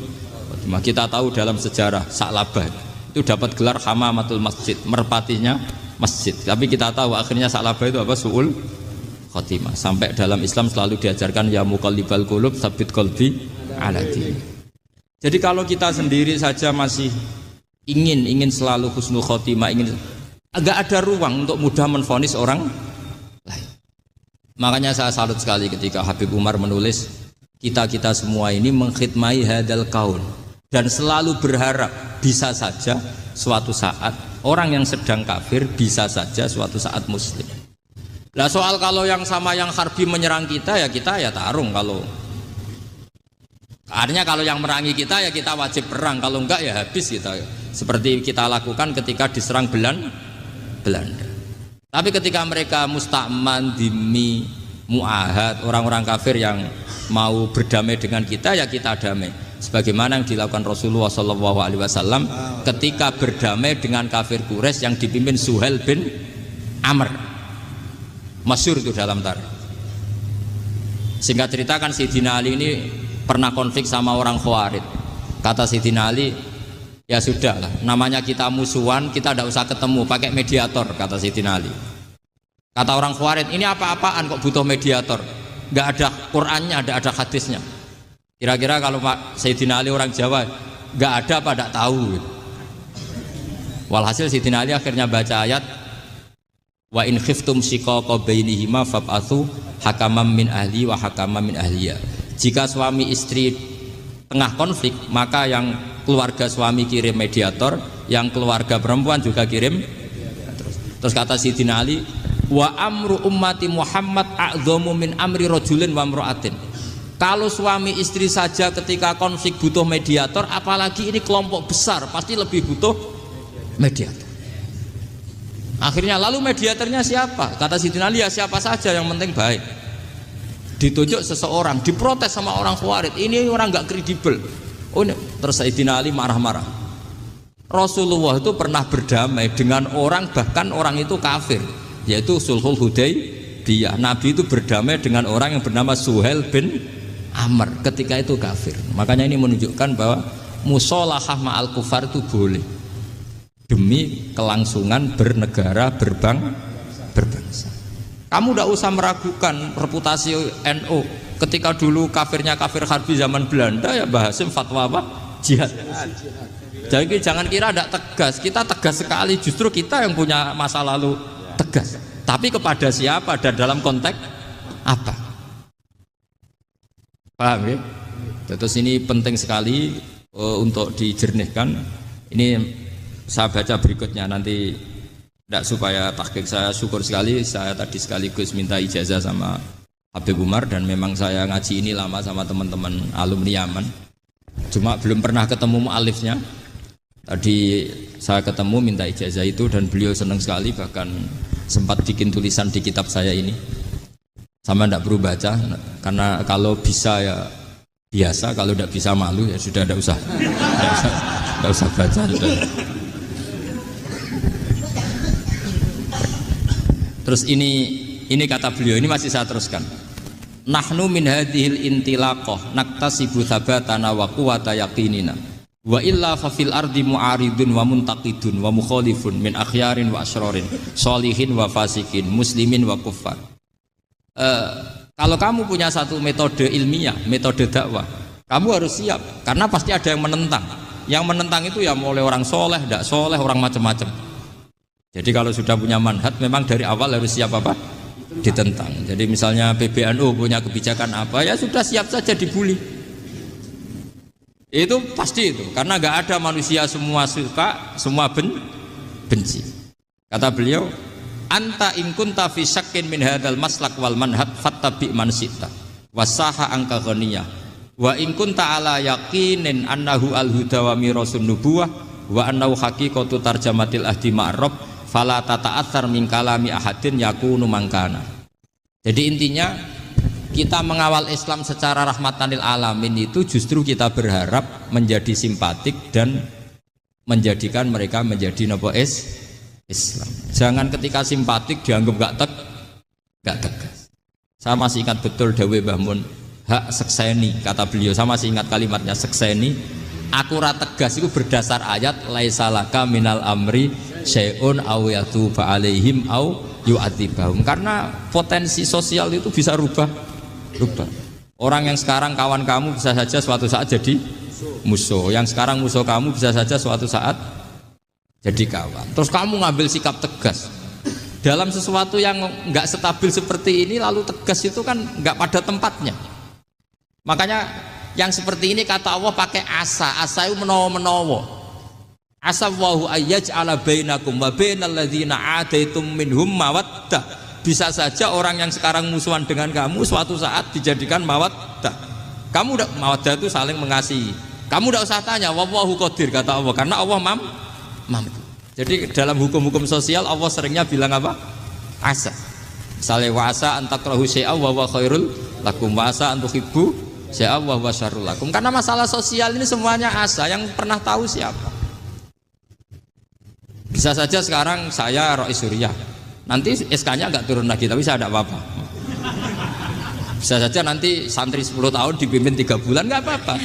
Kita tahu dalam sejarah Sa'labah itu dapat gelar hamamatul masjid, merpatinya masjid. Tapi kita tahu akhirnya Sa'labah itu apa? Su'ul khotimah. Sampai dalam Islam selalu diajarkan ya muqallibal qulub tsabbit qalbi ala dinik. Jadi kalau kita sendiri saja masih ingin selalu husnul khotimah, agak ada ruang untuk mudah menvonis orang lain. Makanya saya salut sekali ketika Habib Umar menulis kita semua ini mengkhidmai hadal kaun dan selalu berharap bisa saja suatu saat orang yang sedang kafir bisa saja suatu saat muslim. Nah soal kalau yang sama yang harbi menyerang kita ya tarung. Kalau artinya kalau yang merangi kita ya kita wajib perang, kalau enggak ya habis kita. Seperti kita lakukan ketika diserang Belanda. Tapi ketika mereka musta'man, dhimmi, mu'ahad, orang-orang kafir yang mau berdamai dengan kita ya kita damai. Sebagaimana yang dilakukan Rasulullah SAW ketika berdamai dengan kafir Quraisy yang dipimpin Suhail bin Amr. Masyhur itu dalam tarikh. Singkat cerita kan Sayyidina Ali ini pernah konflik sama orang Khawarij. Kata Sayyidina Ali, ya sudah lah, namanya kita musuhan, kita tidak usah ketemu, pakai mediator, kata Sayyidina Ali. Kata orang Khawarij, ini apa-apaan kok butuh mediator? Nggak ada Qur'annya, ada hadisnya. Kira-kira kalau Pak Sayyidina Ali orang Jawa, nggak ada apa tidak tahu. Walhasil Sayyidina Ali akhirnya baca ayat, wa in khiftum shiqaqa bainihima fab'atsu hakaman min ahli wa hakaman min ahliya. Jika suami istri tengah konflik, maka yang keluarga suami kirim mediator, yang keluarga perempuan juga kirim. Terus kata Sayyidina Ali, wa amru ummati Muhammad a'dhamu min amri rajulin wa imra'atin. Kalau suami istri saja ketika konflik butuh mediator, apalagi ini kelompok besar pasti lebih butuh mediator. Akhirnya lalu mediatornya siapa? Kata Sayyidina Ali, ya siapa saja yang penting baik. Ditunjuk seseorang, diprotes sama orang Khawarij, ini orang nggak kredibel. Oh, terus Sayyidina Ali marah-marah. Rasulullah itu pernah berdamai dengan orang, bahkan orang itu kafir, yaitu Sulhul Hudaybiyah. Nabi itu berdamai dengan orang yang bernama Suhail bin Amr ketika itu kafir. Makanya ini menunjukkan bahwa musolahah ma'al kufar itu boleh demi kelangsungan bernegara, berbangsa. Kamu tidak usah meragukan reputasi NU. Ketika dulu kafirnya kafir harbi zaman Belanda, ya Mbah Hasim fatwa apa? Jihad. Jadi jangan kira tidak tegas. Kita tegas sekali. Justru kita yang punya masa lalu tegas. Tapi kepada siapa dan dalam konteks apa? Paham ya? Terus ini penting sekali untuk dijernihkan. Ini saya baca berikutnya nanti. Tidak supaya tahqiq, saya syukur sekali saya tadi sekaligus minta ijazah sama Habib Umar dan memang saya ngaji ini lama sama teman-teman alumni Yaman. Cuma belum pernah ketemu mu'alifnya. Tadi saya ketemu minta ijazah itu dan beliau senang sekali, bahkan sempat bikin tulisan di kitab saya ini. Sama tidak perlu baca karena kalau bisa ya biasa, kalau tidak bisa malu ya sudah tidak usah. Enggak usah baca. Terus ini kata beliau, ini masih saya teruskan. Nahnu min hadhil intilaqah naktasibu thabatana wa quwwata yaqinina. Wa illa fa fil ardi mu'aridun wa muntaqidun wa mukhalifun min akhyarin wa asyrarin, sholihin wa fasikin, muslimin wa kuffar. Kalau kamu punya satu metode ilmiah, metode dakwah, kamu harus siap karena pasti ada yang menentang. Yang menentang itu ya mulai orang soleh, tidak soleh, orang macam-macam. Jadi kalau sudah punya manhaj, memang dari awal harus siap apa? Ditentang. Jadi misalnya PBNU punya kebijakan apa, ya sudah siap saja dibully. Itu pasti itu, karena nggak ada manusia semua suka, semua benci. Kata beliau, anta in kunta fi syakkin min hadzal maslak wal manhaj fattabi man syi'ta wasaha angka ghaniyah wa in kunta ala yaqinin annahu al huda wa mirasun nubuwah wa annahu haqiqatu tarjamatil ahdi ma'rab fala tata'atsar min kalami ahadin yakunu mangkana. Jadi intinya kita mengawal Islam secara rahmatanil alamin itu justru kita berharap menjadi simpatik dan menjadikan mereka menjadi Islam. Jangan ketika simpatik dianggap gak tegas. Saya masih ingat betul dawuh Mbah Mun, hak sekseni, kata beliau, saya masih ingat kalimatnya sekseni. Aku ra tegas itu berdasar ayat laisalaka minal amri syai'un aw yatuba alaihim aw yu'adzibahum. Karena potensi sosial itu bisa rubah. Orang yang sekarang kawan kamu bisa saja suatu saat jadi musuh. Yang sekarang musuh kamu bisa saja suatu saat jadi kawan. Terus kamu ngambil sikap tegas dalam sesuatu yang nggak stabil seperti ini, lalu tegas itu kan nggak pada tempatnya. Makanya yang seperti ini kata Allah pakai asa. Asa itu menawa-menawa. Asa wahu ayyaj'ala bainakum wa bainal ladzina ataitum minhum mawaddah. Bisa saja orang yang sekarang musuhan dengan kamu suatu saat dijadikan mawaddah. Kamu udah mawaddah itu saling mengasihi. Kamu udah usah tanya wallahu qadir, kata Allah, karena Allah mampu. Jadi dalam hukum-hukum sosial Allah seringnya bilang apa? Asa. Misalnya wa asa an takrahu syai'a wa huwa khairul lakum wa asa an tuhibbu syai'a wa huwa syarrul lakum. Karena masalah sosial ini semuanya asa, yang pernah tahu siapa? Bisa saja sekarang saya Rois Suriah, nanti SK-nya nggak turun lagi, tapi saya tidak apa-apa. Bisa saja nanti santri 10 tahun dipimpin 3 bulan, nggak apa-apa.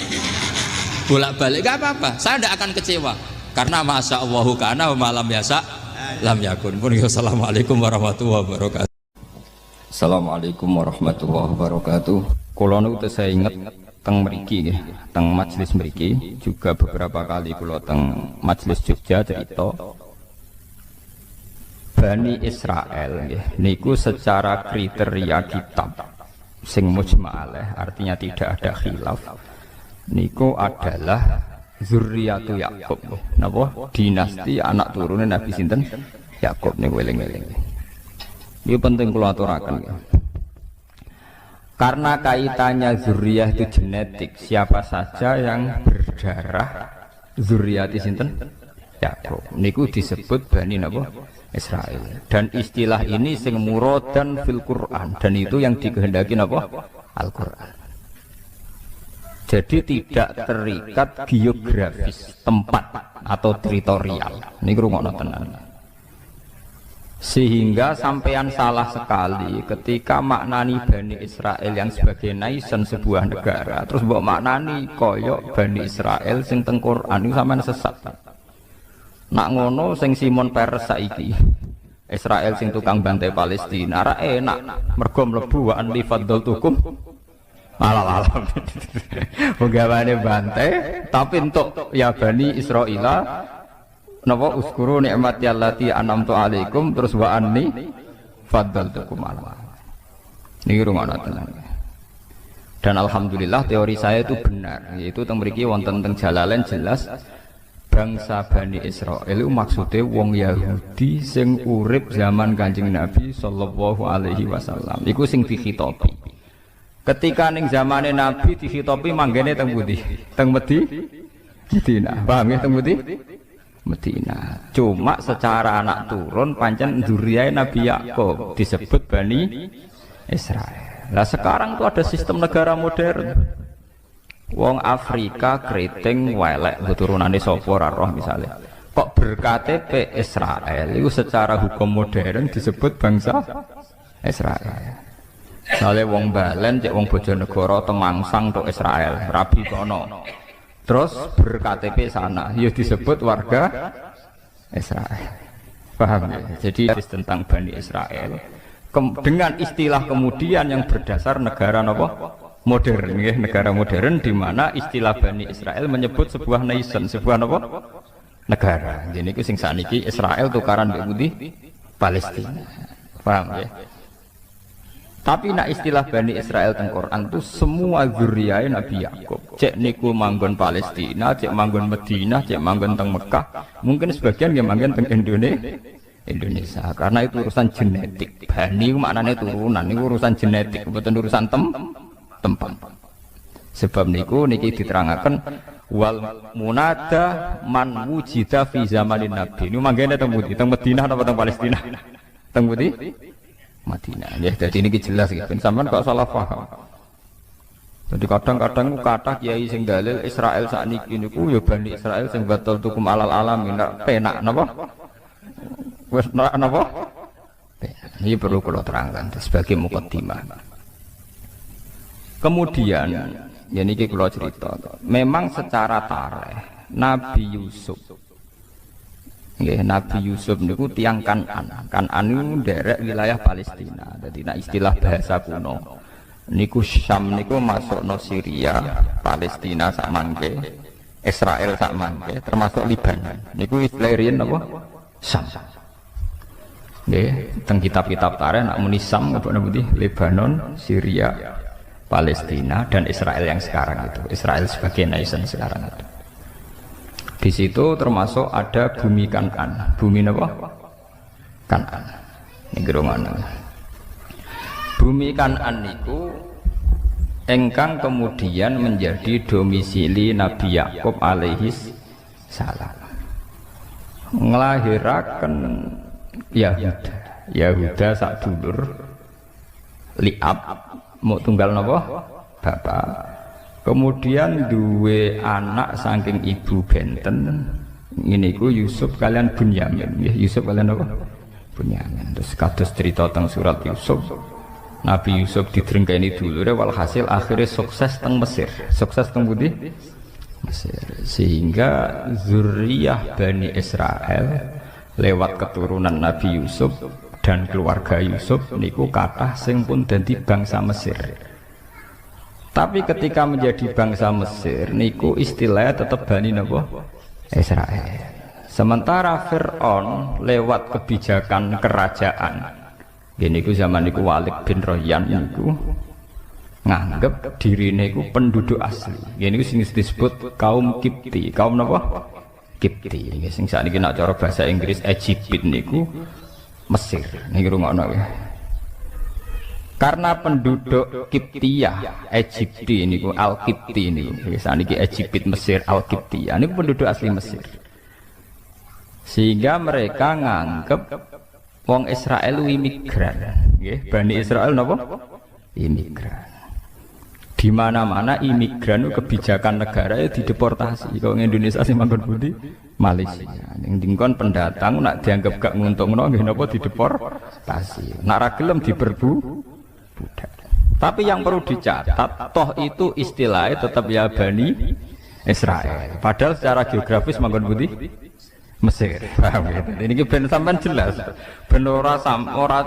Bolak-balik nggak apa-apa. Saya tidak akan kecewa karena masya Allahu kana wa malam yasa lam yakun. Assalamualaikum warahmatullahi wabarakatuh. Assalamualaikum warahmatullahi wabarakatuh. Kula niku saya ingat teng mriki nggih, teng majelis mriki juga beberapa kali kula teng majelis Jogja cerita Bani Israel niku secara kriteria kitab sing mujma'aleh, artinya tidak ada khilaf, niku adalah zurriyatu Yakub. Napa? Dinasti anak turune Nabi sinten? Yakub niku eling-eling. Ini penting kula aturaken ya. Karena kaitannya zuriyah itu genetik, siapa saja yang berdarah zurriyati sinten? Yakub. Niku disebut Bani napa? Israel. Dan istilah ini sing muradan fil Quran, dan itu yang dikehendaki napa? Al-Quran. Jadi tidak terikat geografis tempat atau teritorial. Ini rungokno tenan. Sehingga sampean salah sekali ketika maknani Bani Israel yang sebagai nation sebuah negara, terus mbok maknani koyok Bani Israel sing teng Quran, itu sampean sesat. Nak ngono sing Simon Peres saiki Israel sing tukang bantai Palestina ra enak mergo mlebu wa anli faddaltukum malah penggawane bantai tapi untuk ya Bani Israila napa uskuru nikmati allati an'amtu alaikum terus wa anni faddaltukum malah niki rungokno tenan. Dan alhamdulillah teori saya itu benar, yaitu teng mriki wonten teng Jalalain jelas bangsa Bani Israel itu maksudnya wong Yahudi sing urip zaman Kanjeng Nabi sallallahu alaihi wasallam. Iku sing dikhitopi. Ketika ning zamane Nabi dikhitopi manggene teng pundi? Teng Medina. Paham ya teng pundi? Medina. Cuma secara anak turun pancen dzurriyyah Nabi Yakub disebut Bani Israel. Lah sekarang tuh ada sistem negara modern. Wong Afrika keriting welek keturunane sapa ora roh misale. Kok berKTP Israel itu secara hukum modern disebut bangsa Israel. Misalnya wong Balen cek wong Bojonegoro Temangsang tok Israel, Rabi kono. Terus berKTP sana, ya disebut warga Israel. Paham ya? Jadi tentang Bani Israel dengan istilah kemudian yang berdasar negara apa? Modern ya, negara modern di mana istilah Bani Israel menyebut sebuah nation, sebuah apa? Negara. Jadi itu sing saniki Israel tukaran mbek pundi? Palestina. Paham ya? Tapi nak istilah Bani Israel teng Quran itu semua zuriyae Nabi Yakub. Cek niku manggon Palestina, cek manggon Madinah, cek manggon teng Mekah, mungkin sebagian yang manggon teng Indonesia karena itu urusan genetik. Bani maknanya turunan, ini urusan genetik, bukan urusan tempat. Sebab niku niki diterangkan wal munada man wujida fi zamanin nabi. Ini manggene teng pundi? Teng Madinah atau teng Palestina? Teng pundi? Madinah. Ya, jadi ini jelas gitu. Sampeyan kok salah paham. Jadi kadang-kadang kata kiai sing dalil Israel sakniki niku ya Bani Israel sing batal tukum alal alamin penak napa? Wes napa? Ini perlu kula terangkan sebagai mukaddimah. Kemudian ya niki kula cerita. Memang secara tarikh Nabi Yusuf nggih, Nabi Yusuf niku tiyang Kan'an niku nderek wilayah Palestina. Dadi nek istilah bahasa kuno niku Syam niku masukno Syria, Palestina sak mangke, Israel sak mangke, termasuk Libanon. Niku istilah riyen napa? Syam. Nggih, teng kitab-kitab tarikh nak muni Syam apa napa Lebanon, Syria, Palestina dan Israel yang sekarang itu. Israel sebagai nation sekarang itu. Di situ termasuk ada bumi Kan'an. Bumi apa? Kan'an. Ini gerungan. Bumi Kan'an itu engkang kemudian menjadi domisili Nabi Yakub alaihis salam. Ngelahirakan Yahuda sak dulur Liab mau tunggal napa? Bapak. Kemudian duwe anak saking ibu benten ini ku Yusuf kalian Bunyamin. Ya, Yusuf kalian apa? Bunyamin. Terus kados cerita teng surat Yusuf. Nabi Yusuf didrengkeni dulure walhasil akhirnya sukses teng Mesir. Sukses teng pundi? Mesir. Sehingga zuriyah Bani Israel lewat keturunan Nabi Yusuf dan keluarga Yusuf niku kathah sing pun dadi bangsa Mesir. Tapi ketika menjadi bangsa Mesir niku istilahnya tetap Bani napa? Israel. Sementara Fir'aun lewat kebijakan kerajaan niku zaman niku Walid bin Royan niku nganggep dirine niku penduduk asli. Niku sing disebut kaum Kipti. Kaum napa? Kipti. Nggih sing sakniki nek cara bahasa Inggris Egypt niku Mesir. Niki rungokno ya. Karena penduduk Kiptiyah, Egypti ini, Al-Kipti ini, misalnya Egypt Mesir, Al-Kiptiyah ini penduduk asli Mesir. Sehingga mereka nganggep wong Israel imigran, Bani Israel napa? Imigran. Di mana-mana imigran kebijakan negara itu dideportasi. Kalau Indonesia sih manggon budi Malaysia. Yang dingkon pendatang nak dianggap gak nguntungno nggih napa dideportasi. Nak ra gelem diberbu budak. Tapi yang perlu dicatat, toh itu istilahnya tetap ya Bani Israel. Padahal secara geografis manggon budi Mesir. Paham ya? Ini ben sampean jelas. Ben ora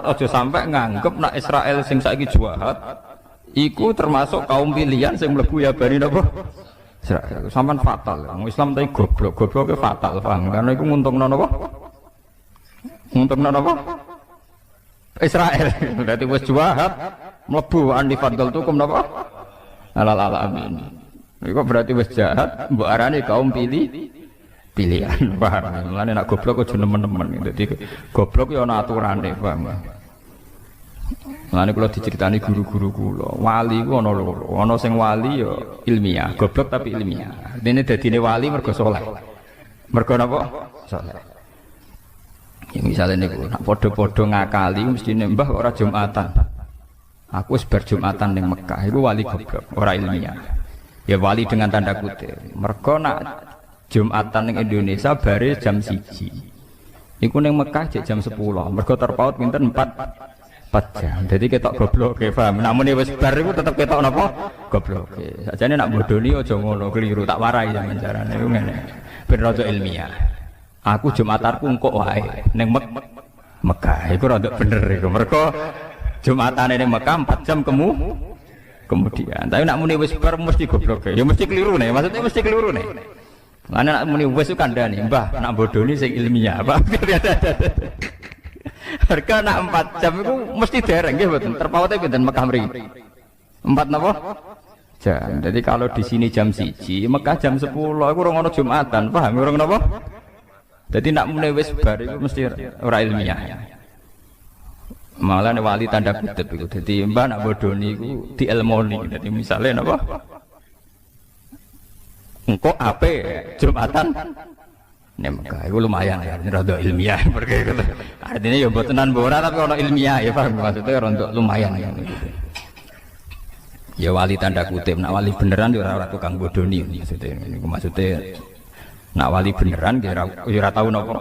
aja sampai nganggep nak Israel sing saiki jahat iku termasuk kaum pilihan sing mlebu ya Bani napa? Israel. Sampean fatal. Wong Islam tapi goblok-gobloke fatal, paham? Karena iku nguntungno napa? Nguntungno napa? Israel. Berarti wis jahat mlebu andi fadl tukum napa? Alal alamin. Iku berarti wis jahat mbok arani kaum pilihan, paham? Mulane nek goblok aja nemen-nemen. Dadi goblok ya ana aturane, paham? Mulane kula diceritani guru-guru kula, wali ku ana loro. Ana sing wali ya ilmiah, goblok tapi ilmiah. Dene dadine wali mergo saleh. Mergo napa? Saleh. Ya misalnya niku nak padha-padha ngakali mesti mbah ora Jumatan. Aku wis bar Jumatan ning Mekah, iku wali goblok, ora ilmiah. Ya wali dengan tanda kutip. Mergo nak Jumatan ning Indonesia bare jam 1. Iku ning Mekah jam 10. Mergo terpaut pinten 4 jam. Jadi ketok goblok ke paham. Namun wis bar iku tetep ketok napa? Goblok. Sajane nak bodoni aja ngono, keliru tak warai sampeyan carane iku ngene. Ben rada ilmiah. Aku Jumatanku engko wae ning Mekah. Iku rada bener iku. Mergo Jumatane ning Mekah 4 jam kemudian. Tapi nak muni wis bar mesti goblok. Ya mesti keliru nih. Maksudnya mesti keliru nih. Mana nak muni wis kandhani, Mbah, nak bodoni sing ilmiah, Pak. Harga nak 4 jam itu mesti dereng nggih mboten. Terpaute pinten Mekah mriki? 4 napa? Jam. Jadi kalau di sini jam 1, Mekah jam 10 iku ora ono Jumatan, paham ora napa? Jadi nak muni wis bar iku mesti ora ilmiah. Malah wali tanda kutip iku. Dadi Mbah nak bodoni iku dielmoni. Dadi misale napa? Engko ape Jumatan nek Mekah iku lumayan ya, rada ilmiah mergo itu. Artinya ya mbotenan ora tapi ono ilmiah ya paham maksudnya rada lumayan ya gitu. Ya wali tanda kutip, nak wali beneran ya ora tukang bodoni maksudnya niku maksudnya nak wali beneran ya ora tau napa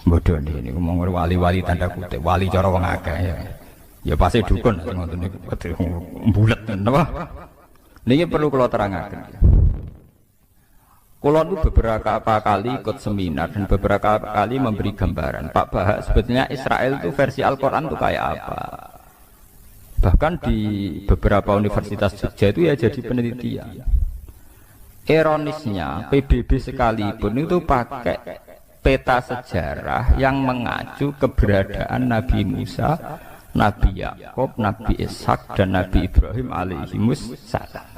bodoni niku mong wali-wali tanda kutip, wali cara wong akeh ya. Ya pasti dukun ngoten niku mbulet napa. Niki perlu kula terangaken. Kulo itu beberapa kali ikut seminar dan beberapa kali memberi gambaran. Pak Bahak sebetulnya Israel itu versi Al-Quran itu kayak apa? Bahkan di beberapa universitas Jogja itu ya jadi penelitian. Ironisnya PBB sekalipun itu pakai peta sejarah yang mengacu keberadaan Nabi Musa, Nabi Yakub, Nabi Ishak dan Nabi Ibrahim alaihimus salam.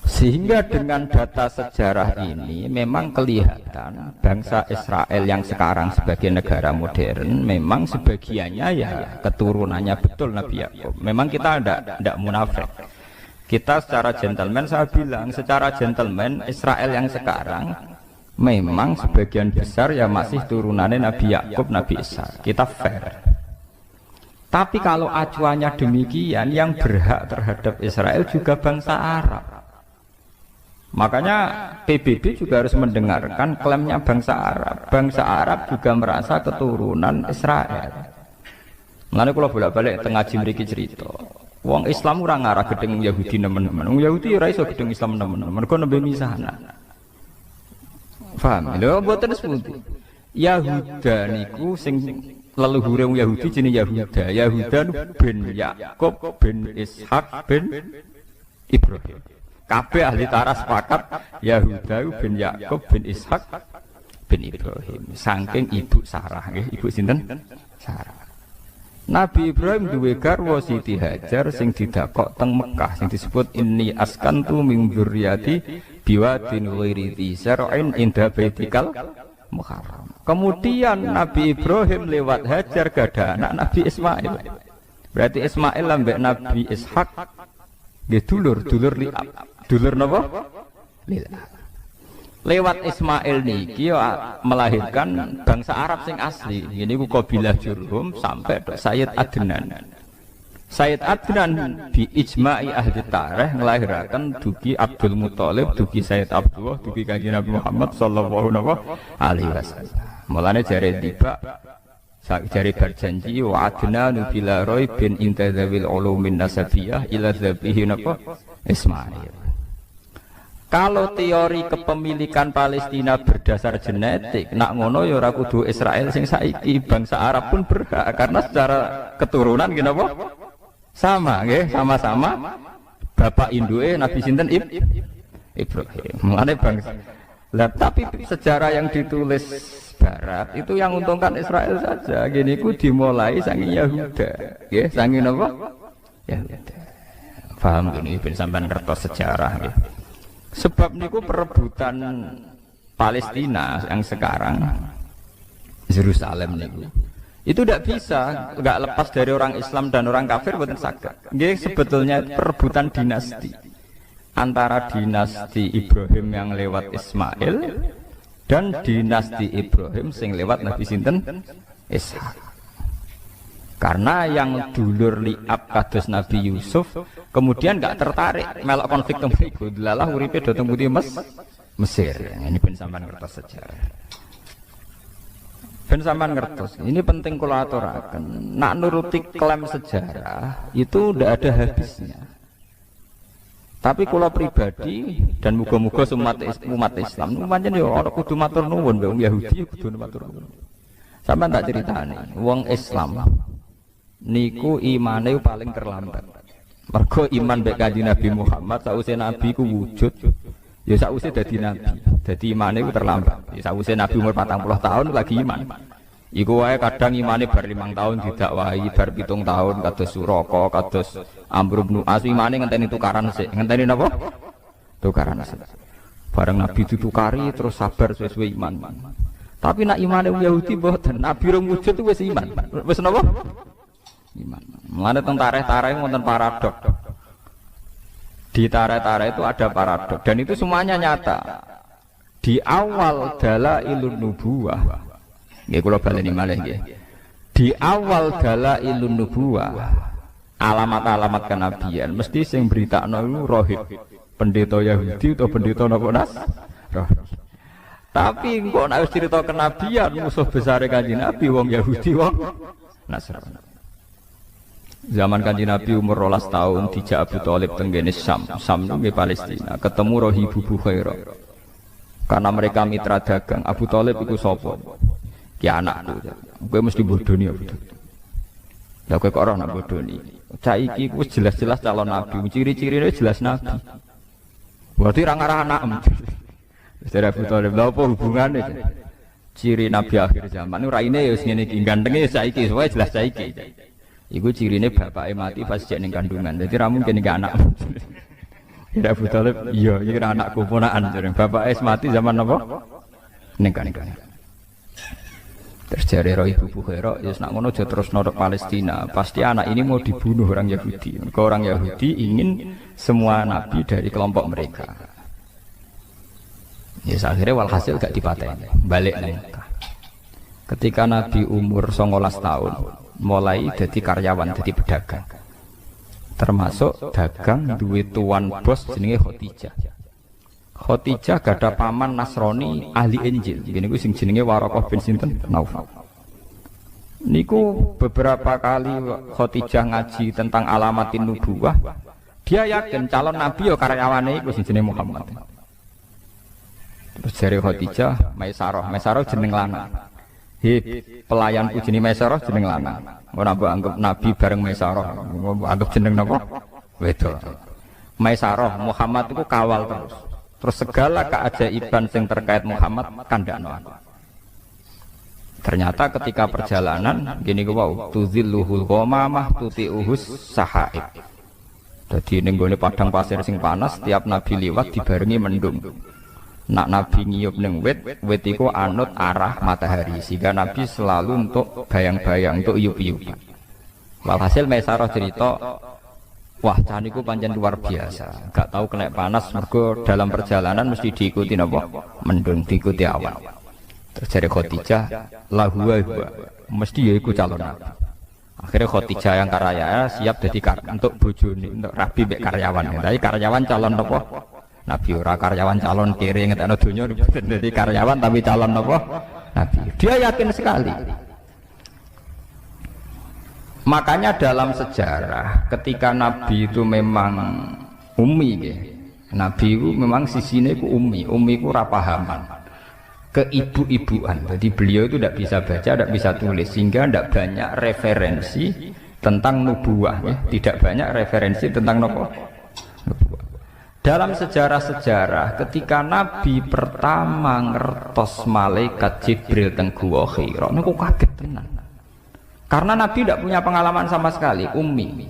Sehingga dengan data sejarah ini memang kelihatan bangsa Israel yang sekarang sebagai negara modern memang sebagiannya ya keturunannya betul Nabi Yakub. Memang kita tidak munafik. Kita secara gentleman, saya bilang secara gentleman Israel yang sekarang memang sebagian besar ya masih turunannya Nabi Yakub, Nabi Ishak. Kita fair. Tapi kalau acuannya demikian, yang berhak terhadap Israel juga bangsa Arab. Makanya PBB juga harus mendengarkan klaimnya bangsa Arab. Bangsa Arab juga merasa keturunan Israel. Mulane kula bolak-balik teng ngaji mriki cerita. Wong Islam ora ngarah gedeng Yahudi nemen-nemen. Wong Yahudi ora iso gedeng Islam nemen-nemen. Mergo nembe misahan. Paham? Lho mboten sepundi. Yahuda niku sing leluhure wong Yahudi jenenge Yahuda. Yahuda bin Yakub bin Ishak bin Ibrahim. Kabeh ahli tarikh sepakat Yahuda bin Yakub bin Ishak bin Ibrahim. Saking ibu Sarah nggih, ibu sinten? Sarah. Nabi Ibrahim duwe garwa Siti Hajar sing didakok teng Mekah sing disebut inni askantu min dzurriyyati biwadin ghairi dzar'in inda baitikal muharram. Kemudian Nabi Ibrahim lewat Hajar gada anak Nabi Ismail. Berarti Ismail ambek Nabi Ishak nggih dulur liab. Dulur napa? Lil'ab. Lewat Ismail niki melahirkan bangsa Arab sing asli. Ini ku kabilah Jurhum sampai ke Sayyid Adnan. Sayyid Adnan bi ijma'i ahli tarikh melahirkan dugi Abdul Muthalib, dugi Sayyid Abdullah, dugi Kanjeng Nabi Muhammad sallallahu alaihi wasallam. Mulane jare tiba jare berjanji wa adnanu bila raibin intadzawil ulumin nasabiyah ila dzabihi napa Ismail. Kalau teori kepemilikan Palestina berdasar genetik, nak ngono ya ora kudu Israel sing saiki, bangsa Arab pun berhak karena secara keturunan kenapa? Sama nggih, sama-sama bapak induke Nabi sinten Ibrahim. Mulane bangsa. Lah tapi sejarah yang ditulis Barat itu yang untungkan Israel saja. Gini ku dimulai saking Yahuda, nggih, saking napa? Yahuda. Paham gini ben sampean ngertos sejarah nggih. Sebab niku perebutan Palestina yang sekarang Yerusalem niku itu tidak bisa, nggak lepas dari orang Islam dan orang kafir boten saged. Nggih sebetulnya perebutan dinasti antara dinasti Ibrahim yang lewat Ismail dan dinasti Ibrahim sing lewat Nabi sinten Ishak. Karena yang dulur liab kados Nabi Yusuf kemudian nggak tertarik melok konflik temriku, delalah uripe do teng putih Mesir. Ini ben sampean ngertos sejarah. Ben sampean ngertos. Ini penting kula aturaken. Nak nuruti klaim sejarah itu ndak ada habisnya. Tapi kula pribadi dan muga-muga umat Islam pancen yo ora kudu matur nuwun wong Yahudi kudu matur nuwun. Sampeyan tak critani, wong Islam niku imane paling terlambat. Mergo iman mbek Kanjeng Nabi Muhammad sakwise Nabi ku wujud, ya sakwise dadi nabi. Dadi imane ku terlambat. Ya sakwise Nabi umur 40 tahun lagi iman. Iku wae kadang imane bar 5 tahun didakwahi, bar 7 tahun kados Suraka, kados Amr bin As imane ngenteni tukaran sik. Ngenteni napa? Tukaran sik. Bareng Nabi ditukari terus sabar sesuai iman. Tapi nak imane Yahudi mboten, Nabi rong wujud wis iman. Wis napa? Iman. Mulane teng tarikh-tarikh wonten paradok. Di tarikh-tarikh itu ada paradok dan itu semuanya nyata. Di awal dalailun nubuwah. Nggih kula baleni malih nggih. Di awal dalailun nubuwah, alamat-alamat kenabian mesti sing beritakno iku rohib. Pendeta Yahudi atau pendeta napa Nas? Rohib. Tapi kok nek wis cerita kenabian musuh besar Kanjeng Nabi wong Yahudi wong Nasrani. Zaman Kanjeng Nabi umur 12 tahun dijak Abu Thalib tenggene Syam nggih Palestina, ketemu Rohibu Bukhairah. Karena mereka mitra dagang, Abu Thalib iku sapa? Ki anakku. Kowe mesti bodoni Abu Thalib. Lah kowe kok ora nak bodoni. Cah iki wis jelas-jelas calon nabi, ciri-cirine jelas nabi. Berarti ra ngarah anakem. Wis dari Abu Thalib lha apa hubungane? Ciri nabi akhir zaman raine ya wis ngene iki, gantenge saiki, wae jelas saiki. Iku cirine bapake mati pas jek ning kandungan. Dadi ra mungkin iki anak. Ya Abu Thalib, iya iki anakku ponakan jare. Bapake mati zaman apa? Ning kandungan. Terus jare Ibu Bukhairah, ya nak ngono aja terus nodok Palestina. Pasti anak ini mau dibunuh orang Yahudi. Mereka orang Yahudi ingin semua nabi dari kelompok mereka. Ya akhirnya walhasil gak dipateni. Balik ning Mekah. Ketika Nabi umur 19 tahun, mulai jadi karyawan, jadi pedagang. Termasuk dagang duwe tuan bos jenenge Khadijah. Khadijah gada paman Nasrani ahli Injil. Gini ku sing jenenge Waraqah bin sinten Naufal. Niku beberapa kali Khadijah ngaji tentang alamatin nubuwah. Dia yakin calon nabi ya karyawane iku sing jenenge Muhammad. Terus jare Khadijah, Maisarah jeneng lanang. Pelayanku jenenge Maisarah jeneng lanang. Ora mbok anggap nabi bareng Maisarah. Anggap jeneng napa? Wedok. Maisarah Muhammad itu kawal terus. Terus segala keajaiban yang terkait Muhammad kandakno aku. Ternyata ketika perjalanan gini ku wau tuzilluhul ghamamah tuti'uhus sahaib. Dadi ning gone padang pasir sing panas tiap nabi liwat dibarengi mendung. Nak nabi ngiyup ning wit iku anut arah matahari sehingga nabi selalu untuk bayang-bayang untuk iyup-iyupan. Walhasil Maisarah cerita, wah caniku pancen luar biasa. Gak tahu kena panas mergo dalam perjalanan mesti diikuti napa? Mendung, diikuti awan. Terus jare Khadijah, lahu mesti ya iku calon nabi. Akhirnya Khadijah yang karya siap jadi untuk bojone, untuk rabi mek karyawan. Tapi karyawan calon napa? Nabi ora karyawan calon kiri ngetekno donya dadi karyawan tapi calon napa? Nabi. Dia yakin sekali. Makanya dalam sejarah ketika Nabi itu memang ummi ya. Nabi itu memang sisine ku ummi ku ora pahaman. Keibu-ibuan. Jadi beliau itu tidak bisa baca, tidak bisa tulis sehingga tidak banyak referensi tentang nubuwah ya. Tidak banyak referensi tentang nubuwah. Dalam sejarah-sejarah ketika Nabi pertama ngertos malaikat Jibril teng Guwa Hira niku kaget tenan. Karena Nabi tidak punya pengalaman sama sekali, ummi.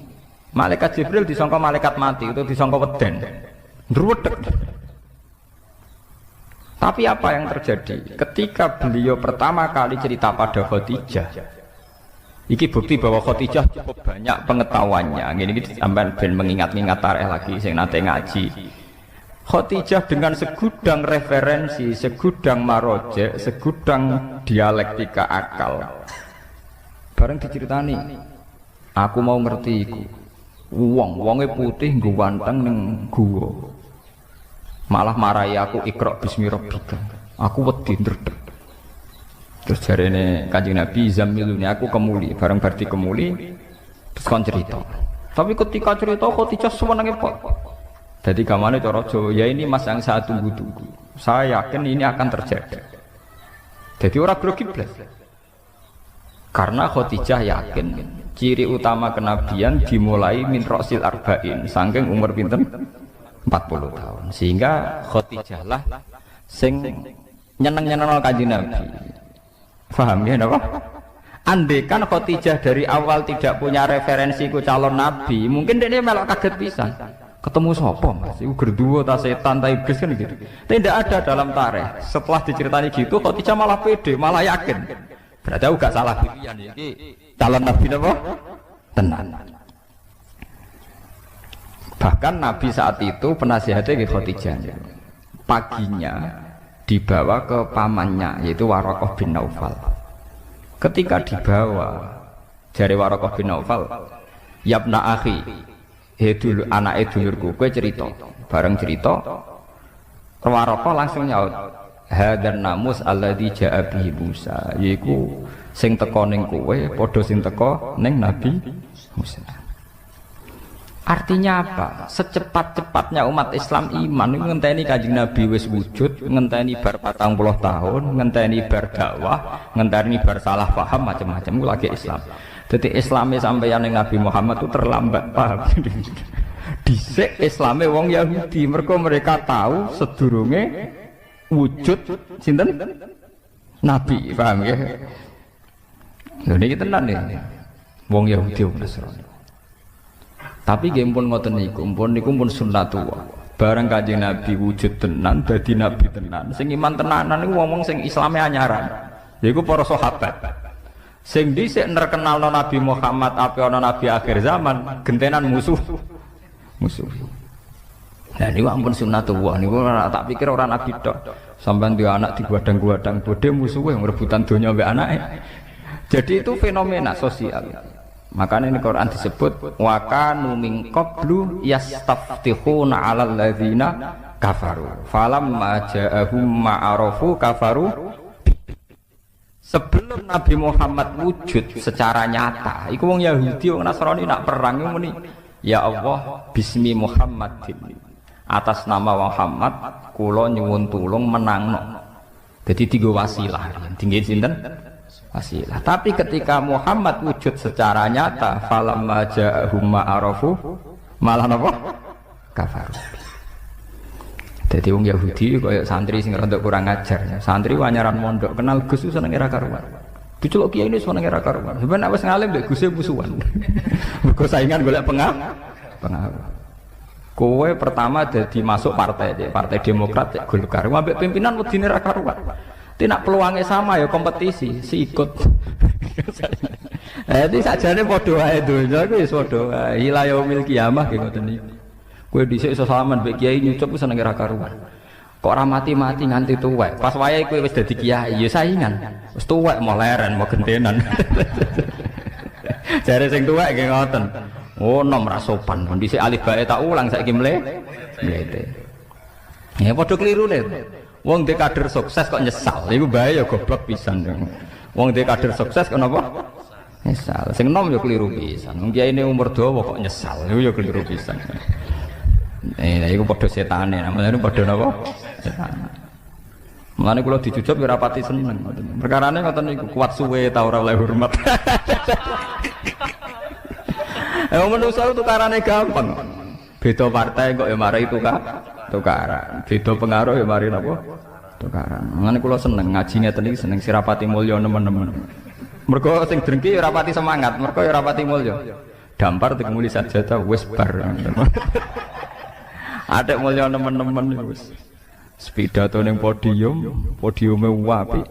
Malaikat Jibril disangka malaikat mati, itu disangka weden. Ndruwedeg. Tapi apa yang terjadi? Ketika beliau pertama kali cerita pada Khadijah, iki bukti bahwa Khadijah cukup banyak pengetahuannya. Gini sampai ben mengingat-ingat tarikh lagi sing nate ngaji. Khadijah dengan segudang referensi, segudang maroje, segudang dialektika akal. Bareng diceritani, Aku mau ngerti iku. Wonge putih nggo wanteng ning guwa. Malah marahi aku Iqra bismi rabbika. Aku wedi ndredeg. Terus jarene Kanjeng Nabi zamiluni aku kemuli, bareng berarti kemuli terus kon cerita. Tapi ketika cerita Khadijah sewenenge pot. Jadi gamane cara Jawa, ya ini mas yang saya tunggu-tunggu. Saya yakin ini akan terjadi. Jadi orang grogi blas. Karena Khadijah yakin ciri utama kenabian dimulai min rosil arba'in, saking umur pinten 40 tahun. Sehingga Khadijah lah sing nyeneng-nyeneng Kanjeng Nabi. Paham ya napa? Andaikan Khadijah dari awal tidak punya referensi ku calon nabi, mungkin dia melok kaget pisan. Ketemu sapa Mas? Iku gerduwo ta setan ta iblis kan gitu. Tidak ada dalam tarikh. Setelah diceritani gitu Khadijah malah pede, malah yakin. Berarti aku gak salah pilihan iki. Calon nabi napa? Tenan. Bahkan Nabi saat itu penasihatnya ke Khadijah. Paginya dibawa ke pamannya yaitu Waraqah bin Naufal. Ketika dibawa dari Waraqah bin Naufal, "Yabna akhi, he dulu anake dulurku, kowe cerita." Bareng cerita, Waraqah langsung nyaut, "Hadzal namus alladzi jaa bihi Musa." Yaiku sing teka ning kowe padha sing teka ning Nabi Musa. Artinya apa? Secepat-cepatnya umat Islam iman ngenteni Kanjeng Nabi wis wujud, ngenteni bar 40 tahun, ngenteni bar dakwah, ngenteni bar salah paham macam-macam ku lagi Islam. Jadi Islamnya sampeyan ning Nabi Muhammad itu terlambat, paham? Dhisik Islame wong Yahudi, mereka tahu sedurunge wujud sinten? Nabi, paham ya? Lha niki tenan nih. Wong Yahudi wong Nasrani. Tapi nggih pun ngoten niku, niku pun sunnatullah. Bareng Kanjeng Nabi wujud tenan, dadi nabi tenan. Sing iman tenanan niku wong-wong sing Islame anyaran. Yaiku para sahabat. Sing dhisik nerkenalno Nabi Muhammad ape ana nabi akhir zaman, gentenan musuh. Nah niku ampun sunnatullah niku tak pikir ora nabi tok. Sampeyan duwe anak digadang-gadang bodhe musuhe ngrebutan donya mbek anake. Jadi itu fenomena sosial. Makanya ini Quran disebut wa kanu min qablu yastaftihuna 'alal ladzina kafaru falamma ja'ahum ma'arafu kafaru. Sebelum Nabi Muhammad wujud secara nyata iku wong Yahudi wong Nasrani nak perang muni ya Allah bismi Muhammadin, atas nama Muhammad kula nyuwun tulung menangno. Jadi tiga wasilah tinggi sinten wasilah. Tapi ketika Muhammad wujud secara nyata falamma ja'ahum ma'arafu malah napa kafaru. Jadi wong Yahudi kaya santri sing rada kurang ajar. Santri wanyaran mondok kenal Gus seneng ora karuan. Diceluk kiai ini seneng ora karuan. Sebenarnya wis ngalim mbek Guse musuhan. Mergo saingan golek pengaruh. Kowe pertama dadi masuk partai Demokrat Golkar. Ambek pimpinan wedine ra karuan. Tidak peluangnya sama ya kompetisi, si ikut. Jadi sajane padha wae donya kuwi wis padha wae. Ila yaumil qiyamah ki ngoten niku. Kowe dhisik iso salaman mbek kiai nyucup wis seneng ra karuan. Kok ora mati-mati nganti tuwek. Pas wayahe kowe wis dadi kiai ya saingan. Wis tuwek mau leren mau gentenan. Jare sing tuwek nggih ngoten. Oh nom ra sopan. Dhisik alif bae tak ulang saiki mlete. Ya padha klirune. Wong dhe kader sukses kok nyesal, iku bahaya goblok pisan. Wong dhe kader sukses kok napa? Nyesal. Sing nom ya keliru pisan. Wong kiai ini umur dawa kok nyesal, iku ya keliru pisan. Iku padha setane, namane padha napa? Setan. Mulane kula dijujuk ora pati seneng ngoten. Perkarane ngoten niku kuat suwe ta ora oleh hormat. Manusa tukarane gampang. Beda partai kok ya mari tukaran. Beda pengaruh ya mari napa? Tukaran. Mangane kula seneng ngaji ngeten iki seneng sirapati mulya nemen-nemen. Mergo sing drengki ora pati semangat, mergo ora pati mulya. Dampar tekmuli sajadah wis bar. Adek mulya nemen-nemen wis. Pidato ning podiume apik.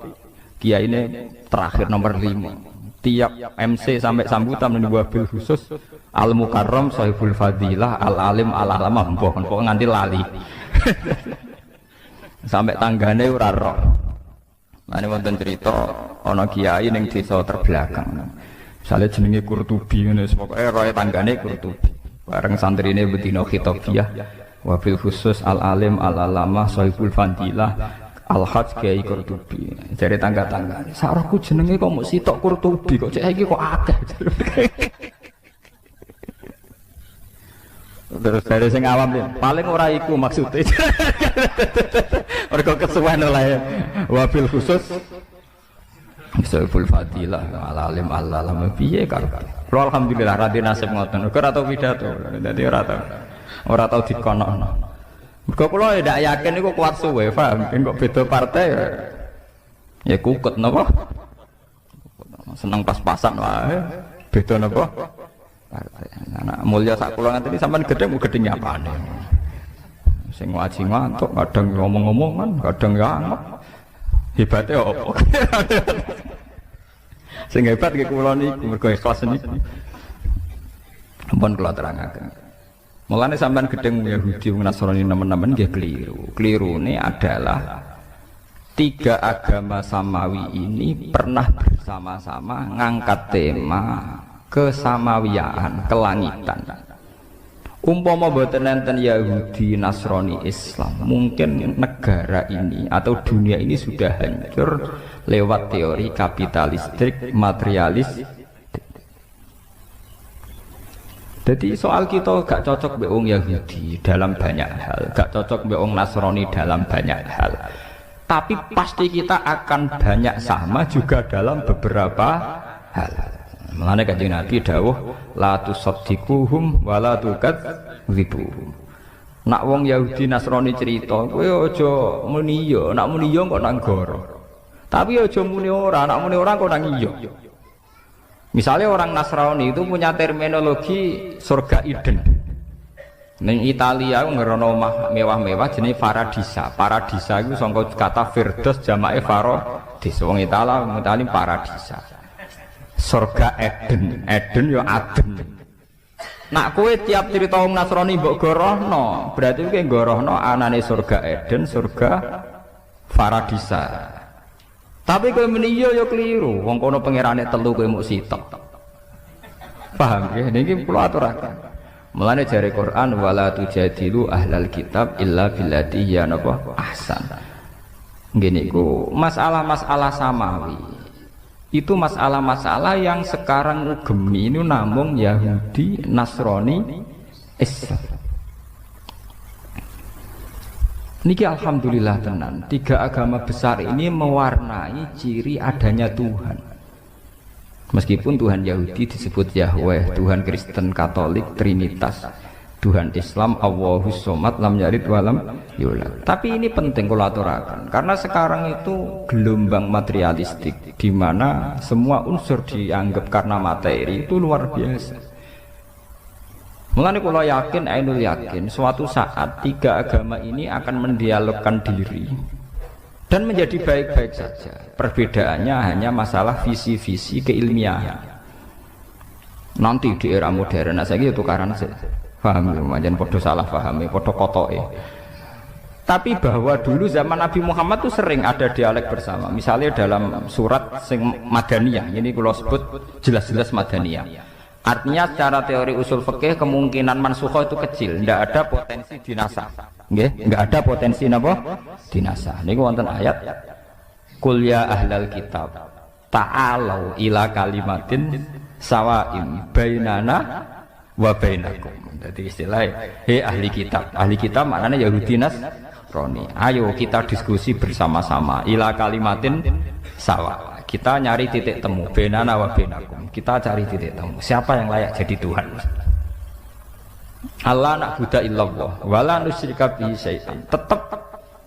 Kiyaine terakhir nomor 5. Tiap MC sampai sambutan ning wabil khusus Al Mukarram Sahibul Fadilah Al Alim Al Alamah mbok nganti lali. Sampai tanggane ora roh. Mane wonten cerita ana kiai ning desa terbelakang. Misalnya jenenge Qurtubi ngono pokoke roe tanggane Qurtubi. Bareng santrine bedino khitabiyah wabil khusus al-alim al-alamah sahibul fadilah al-hajj Kiai Qurtubi. Jare tangga-tanggane, "Sakroku jenenge kok mung sitok Qurtubi kok cek iki kok akeh." Terus dari sing awam paling ora iku maksudnya. Mergo kesuwen oleh wabil khusus Sahibul Fadilah al-alim al-alam piye karepe. Kulo alhamdulillah radi nasib ngoten. Ora tau pidato. Dadi ora tau dikonokno. Mergo kula ndak yakin niku kuat suwe, paham? Kok beda partai ya kukut napa? Seneng pas-pasan wae. Beda napa? Partai. Anak mulya sak kula ngene sampean gedhe mu gedhe nyapane. Sing ngaji ngantuk, kadang ngomong-ngomongan, kadang ya anggap. Hebatnya apa? Sing hebat ke kula niku mergo ikhlas niku. Ampun kula terangaken. Mulane sampean gedeng Yahudi wong Nasrani nemen-nemen nggih keliru. Kelirune adalah tiga agama samawi ini pernah bersama-sama ngangkat tema kesamawiyaan, kelangitan. Umpama boten enten Yahudi, Nasrani, Islam, mungkin negara ini atau dunia ini sudah hancur lewat teori kapitalistik, materialis. Jadi soal kita gak cocok mbek wong Yahudi dalam banyak hal, gak cocok mbek wong Nasrani dalam banyak hal. Tapi pasti kita akan banyak sama juga dalam beberapa hal. Mulane Kanjeng Nabi dawuh la tusaddiquhum wa la tukadzibuhum. Nak wong Yahudi Nasrani cerita, kowe aja muni iya, nak muni iya kok nang goro. Tapi aja muni ora, nak muni ora kok nang iya. Misalnya orang Nasrani itu punya terminologi surga Eden. Ning Italia ngerono omah mewah-mewah jenenge Paradisa. Paradisa iku saka kata Firdaus jamake Faradis. Wong Italia ngutali Paradisa. Surga Eden, Eden ya Aden. Nak kowe tiap cerita wong Nasrani mbok gorohno, berarti kowe gorohno anane surga Eden, surga Paradisa. Tapi kowe meni ya keliru, wong kono pangerane telu kowe muk sitok. Paham nggih? Niki kula aturaken. Mulane jare Quran wala tujadilu ahlal kitab illa billati hiya ahsan. Nggih niku masalah-masalah samawi. Itu masalah-masalah yang sekarang ngugemi ini namung Yahudi, Nasrani, Islam. Niki alhamdulillah tenan, tiga agama besar ini mewarnai ciri adanya Tuhan. Meskipun Tuhan Yahudi disebut Yahweh, Tuhan Kristen Katolik Trinitas, Tuhan Islam Allahus Somad lam yalid walam yulad. Tapi ini penting kalau aturakan, karena sekarang itu gelombang materialistik di mana semua unsur dianggap karena materi itu luar biasa. Mulane kula yakin, ainul yakin, suatu saat tiga agama ini akan mendialogkan diri dan menjadi baik-baik saja. Perbedaannya hanya masalah visi-visi keilmiahan. Nanti di era modern, saya gitu tukaran saja. Paham ya, macam podo salah pahami, podo kotoke. Tapi bahwa dulu zaman Nabi Muhammad itu sering ada dialek bersama. Misalnya dalam surat sing Madaniyah, ini kalau sebut jelas-jelas Madaniyah. Artinya secara teori usul fikih kemungkinan mansukhoh itu kecil, tidak ada potensi dinasah. Nggih, enggak ada potensi napa? Dinasah. Niku wonten ayat Qul ya ahlal kitab ta'alau ila kalimatin sawaim bainana wa bainakum. Jadi istilahnya, hei ahli kitab maknanya Yahudi Nasrani. Ayo kita diskusi bersama-sama. Ila kalimatin sawa. Kita nyari titik temu. Bainana wa bainakum. Kita cari titik temu. Siapa yang layak jadi Tuhan? Allah na'budu illallah wala nusyrika bihi syai'an. Tetap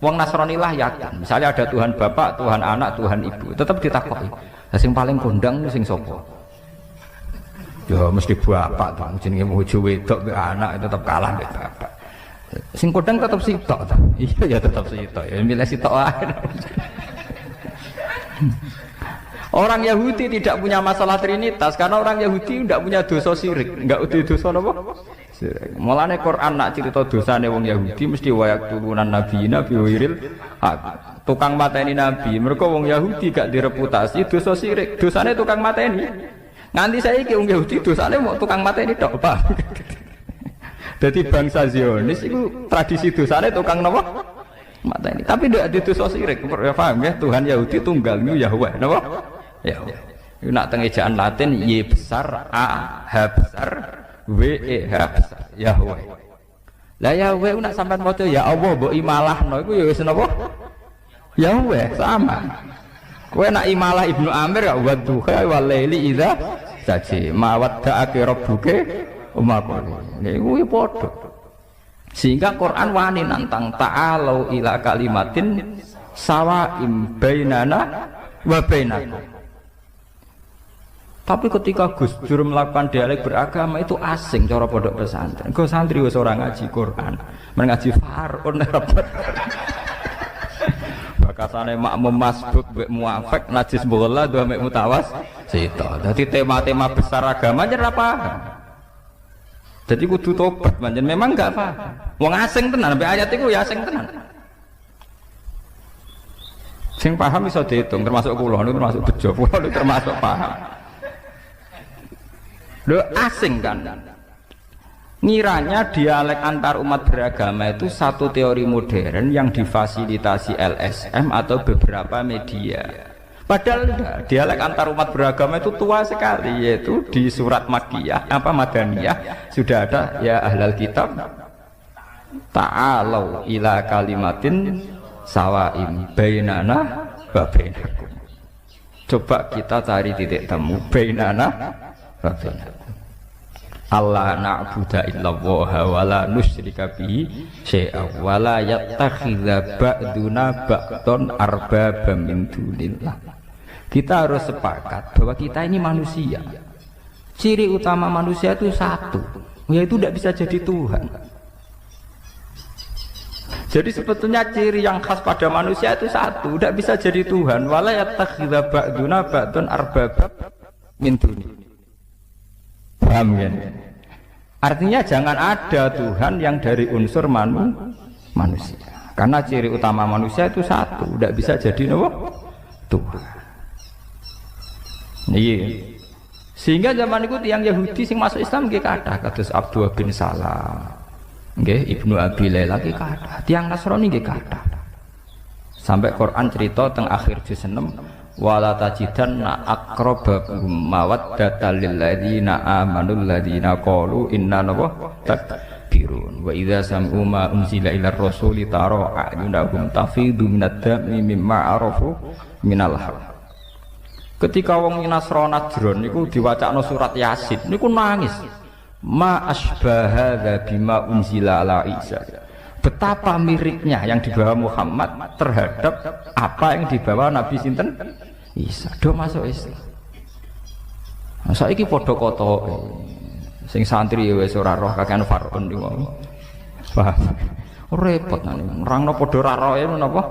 wong Nasrani lah yakin. Misalnya ada Tuhan Bapak, Tuhan Anak, Tuhan Ibu. Tetap ditakoki. Sing paling kondang sing sapa? Ya mesti bapak tuh, jenenge bojo wedok mbek anak tetap kalah mbek bapak. Sing kodang tetap sitok ta. Iya ya tetap sitok. Ya milih sitok ae. Orang Yahudi tidak punya masalah Trinitas karena orang Yahudi tidak punya dosa syirik, enggak ada dosa napa? Syirik. Mulane Quran nak cerita dosane wong Yahudi mesti wayak turunan nabi wiril tukang mateni nabi. Mergo wong Yahudi gak direputasi dosa syirik, dosane tukang mateni. Nganti saiki wong Yahudi dosane mau tukang mateni tok, Pak. Dadi bangsa Zionis itu tradisi dosane tukang napa? Mateni. Tapi ndak ada dosa sirik. Ya paham ya, Tuhan Yahudi tunggal niku Yahweh, napa? Yahweh. Iku nak teng ejaan Latin Y besar, A H besar, W E H besar, Yahweh. Lah Yahweh nak sampean maca ya Allah mbok imalahno iku ya wis napa? Yahweh sama. Kowe nak imalah Ibnu Amir ya wa duha wal laili idza saji ma wadda'aka rabbuka umaqali. Niku ya padha. Sehingga Quran wani nantang ta'alu ila kalimatin sawa'im bainana wa bainakum. Tapi ketika Gus Dur melakukan dialek beragama itu asing cara pondok pesantren. Kok santri wis ora ngaji Quran, mengaji Fardun repot. Bakasane makmum masbuk mbek muafek najis bola dua mek mutawas sita. Dadi tema-tema besar agama ora paham. Jadi kudu tobat pancen memang enggak paham. Wong asing tenan sampai ayat iku ya asing tenan. Sing paham iso diitung termasuk kula niku termasuk bejo, kula niku termasuk paham. Lho asing kan. Ngiranya dialek antar umat beragama itu satu teori modern yang difasilitasi LSM atau beberapa media. Padahal enggak, dialek antar umat beragama itu tua sekali, yaitu di surat Makkiyah Madaniyah sudah ada ya ahlal kitab ta'alau ila kalimatin sawa'im bainana wa bainakum. Coba kita cari titik temu bainana wa bainakum. Allah na'budu illallah wa la nusyrika bihi syai'a wa la yattakhidha ba'duna ba'dun arbabam min dunillah. Kita harus sepakat bahwa kita ini manusia. Ciri utama manusia itu satu, yaitu tidak bisa jadi Tuhan. Jadi sebetulnya ciri yang khas pada manusia itu satu, tidak bisa jadi Tuhan. Wa la yattakhidha ba'duna ba'dun arbabam min dunillah. Paham kan? Artinya jangan ada Tuhan yang dari unsur manusia. Karena ciri utama manusia itu satu, tidak bisa jadi Tuhan. Iya. Sehingga zaman itu tiang Yahudi sing masuk Islam nggih kathah kados Abdullah bin Salam. Nggih Ibnu Abi Laila nggih kathah. Tiang Nasrani nggih kathah. Sampai Quran cerita teng akhir juz 6 wala tajidanna aqrabahum mawaddatal lil ladzina amanu alladzina qalu inna takbirun wa idza sam'u ma unzila ila rasuli tara a'yunahum tafidu minad dami mimma arafu minal haq. Ketika wong Nasrani Najran niku diwacakno surat Yasin niku nangis ma asbaha bima unzila ala Isa. Betapa miripnya yang dibawa Muhammad terhadap apa yang dibawa Nabi sinten Isa. Do masuk Islam. Nah, saiki padha kotoke. Sing santri ya wis ora roh kakean Fardun niku. Paham. Repot nang nerangno padha ora rohe menapa?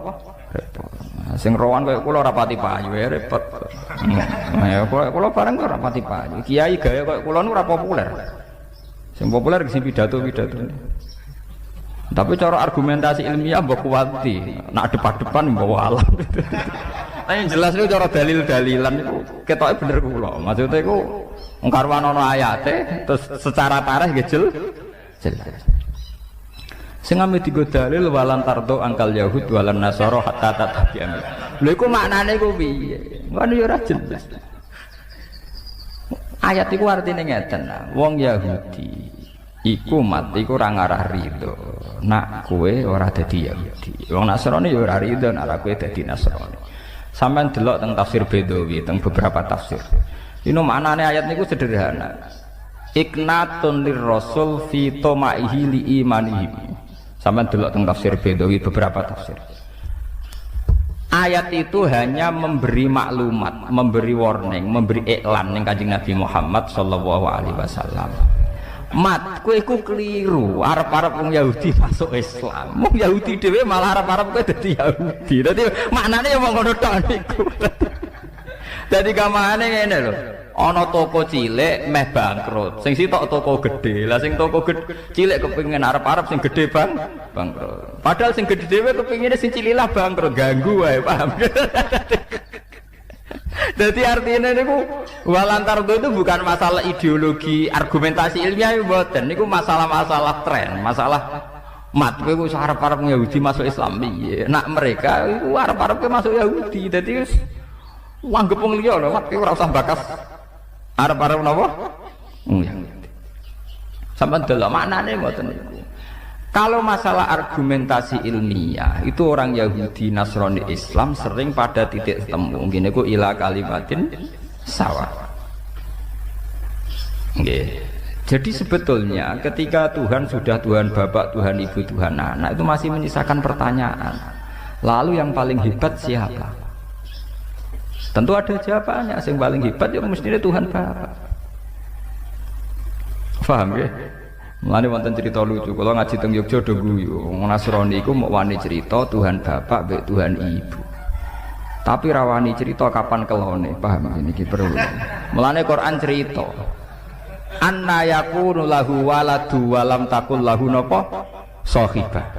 Repot. Sing rohan kaya kula ora pati payu ya repot. Ya kula bareng ora pati payu. Kiai gaya kaya kula niku ora populer. Sing populer sing pidato-pidato. Tapi cara argumentasi ilmiah mbok kuwati, nak depan-depan mbok alam. Nah yang jelas itu cara dalil-dalilan itu ketoke bener kula. Maksudnya iku wong karwan ana ayate terus secara tarikh nggih jelas. Sing ame digo dalil walan tardo angkal Yahud walan Nasara hatta tatabi'an. Lha iku maknane iku piye? Ngono ya ora jelas. Ayat iku artine ngeten, wong Yahudi iku mati iku ora ngarah rido nak kowe ora dadi Yahudi. Wong Nasrani ya ora rido nak kowe dadi Nasrani. Sampeyan delok teng tafsir Bedawi teng beberapa tafsir. Ini maknane ayat niku sederhana. Iknatun lirrasul fi tomaihi li imanihi. Sampeyan delok teng tafsir Bedawi beberapa tafsir. Ayat itu hanya memberi maklumat, memberi warning, memberi iklan ning Kanjeng Nabi Muhammad sallallahu alaihi wasallam. Mat, kowe iku keliru. Arep-arep wong Yahudi masuk Islam. Wong Yahudi dhewe malah arep-arep kowe dadi Yahudi. Dadi maknane ya wong ngono tok niku. Dadi gamane ngene lho. Ana toko cilik meh bangkrut. Sing sitok toko gede. Lah sing toko cilik kepengin arep-arep sing gede bangkrut. Padahal sing gede dhewe kepengine sing cilik lah bangkrut, ganggu wae, paham. Jadi artinya niku walantar itu bukan masalah ideologi, argumentasi ilmiah mboten. Niku masalah-masalah tren, masalah mat kowe wis arep-arep Yahudi masuk Islam piye. Nak mereka iku arep-arep masuk Yahudi. Dadi wis anggap wong liya lho, mat kowe ora usah bakas arep-arep napa? Sampeyan delok maknane mboten niku. Kalau masalah argumentasi ilmiah itu orang Yahudi, Nasrani, Islam sering pada titik temu. Mungkin itu ila kalimatin sawa. Okay. Jadi sebetulnya ketika Tuhan sudah Tuhan Bapak, Tuhan Ibu, Tuhan Anak itu masih menyisakan pertanyaan. Lalu yang paling hebat siapa? Tentu ada jawabannya. Yang paling hebat ya mestinya Tuhan Bapak. Paham ya? Mulane wonten cerita lucu, kalau ngaji teng Yogya do guyu, wong Nasrani iku mau wani cerita Tuhan Bapak mbek Tuhan Ibu. Tapi rawani cerita kapan kelone, paham ini ki perlu. Mulane Quran cerita anna yakunu lahu waladu walam takul lahu napa sahibah.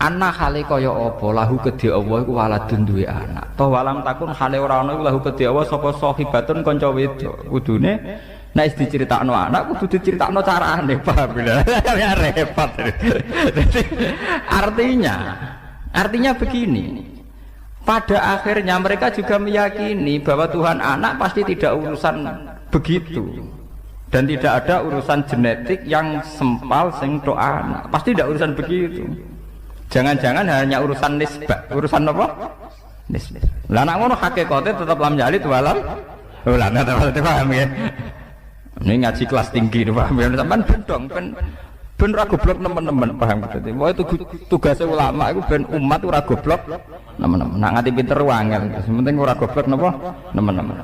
Anna hale kaya apa lahu kedhe Allah iku waladun duwe anak. Toh walam takun hale ora ana iku lahu kedhe Allah sapa sahibatun kanca wedok. Kudune nek diceritakno anak kudu diceritakno carane, paham ya repot. Jadi artinya begini, pada akhirnya mereka juga meyakini bahwa Tuhan anak pasti tidak urusan begitu dan tidak ada urusan genetik yang sempal sing tok anak, pasti tidak urusan begitu. Jangan-jangan hanya urusan nisbah, urusan apa? Nisbah. Lah nek ngono hakikate tetap lam yalid walam ulah paham ya. Ini ngaji kelas tinggi nih, paham ya? Sampai bendong, ben ora goblok teman-teman, paham gitu. Wah itu tugasnya ulama, itu ben umat ora goblok teman-teman. Nak nganti pinter wangel, sementing ora goblok napa teman-teman.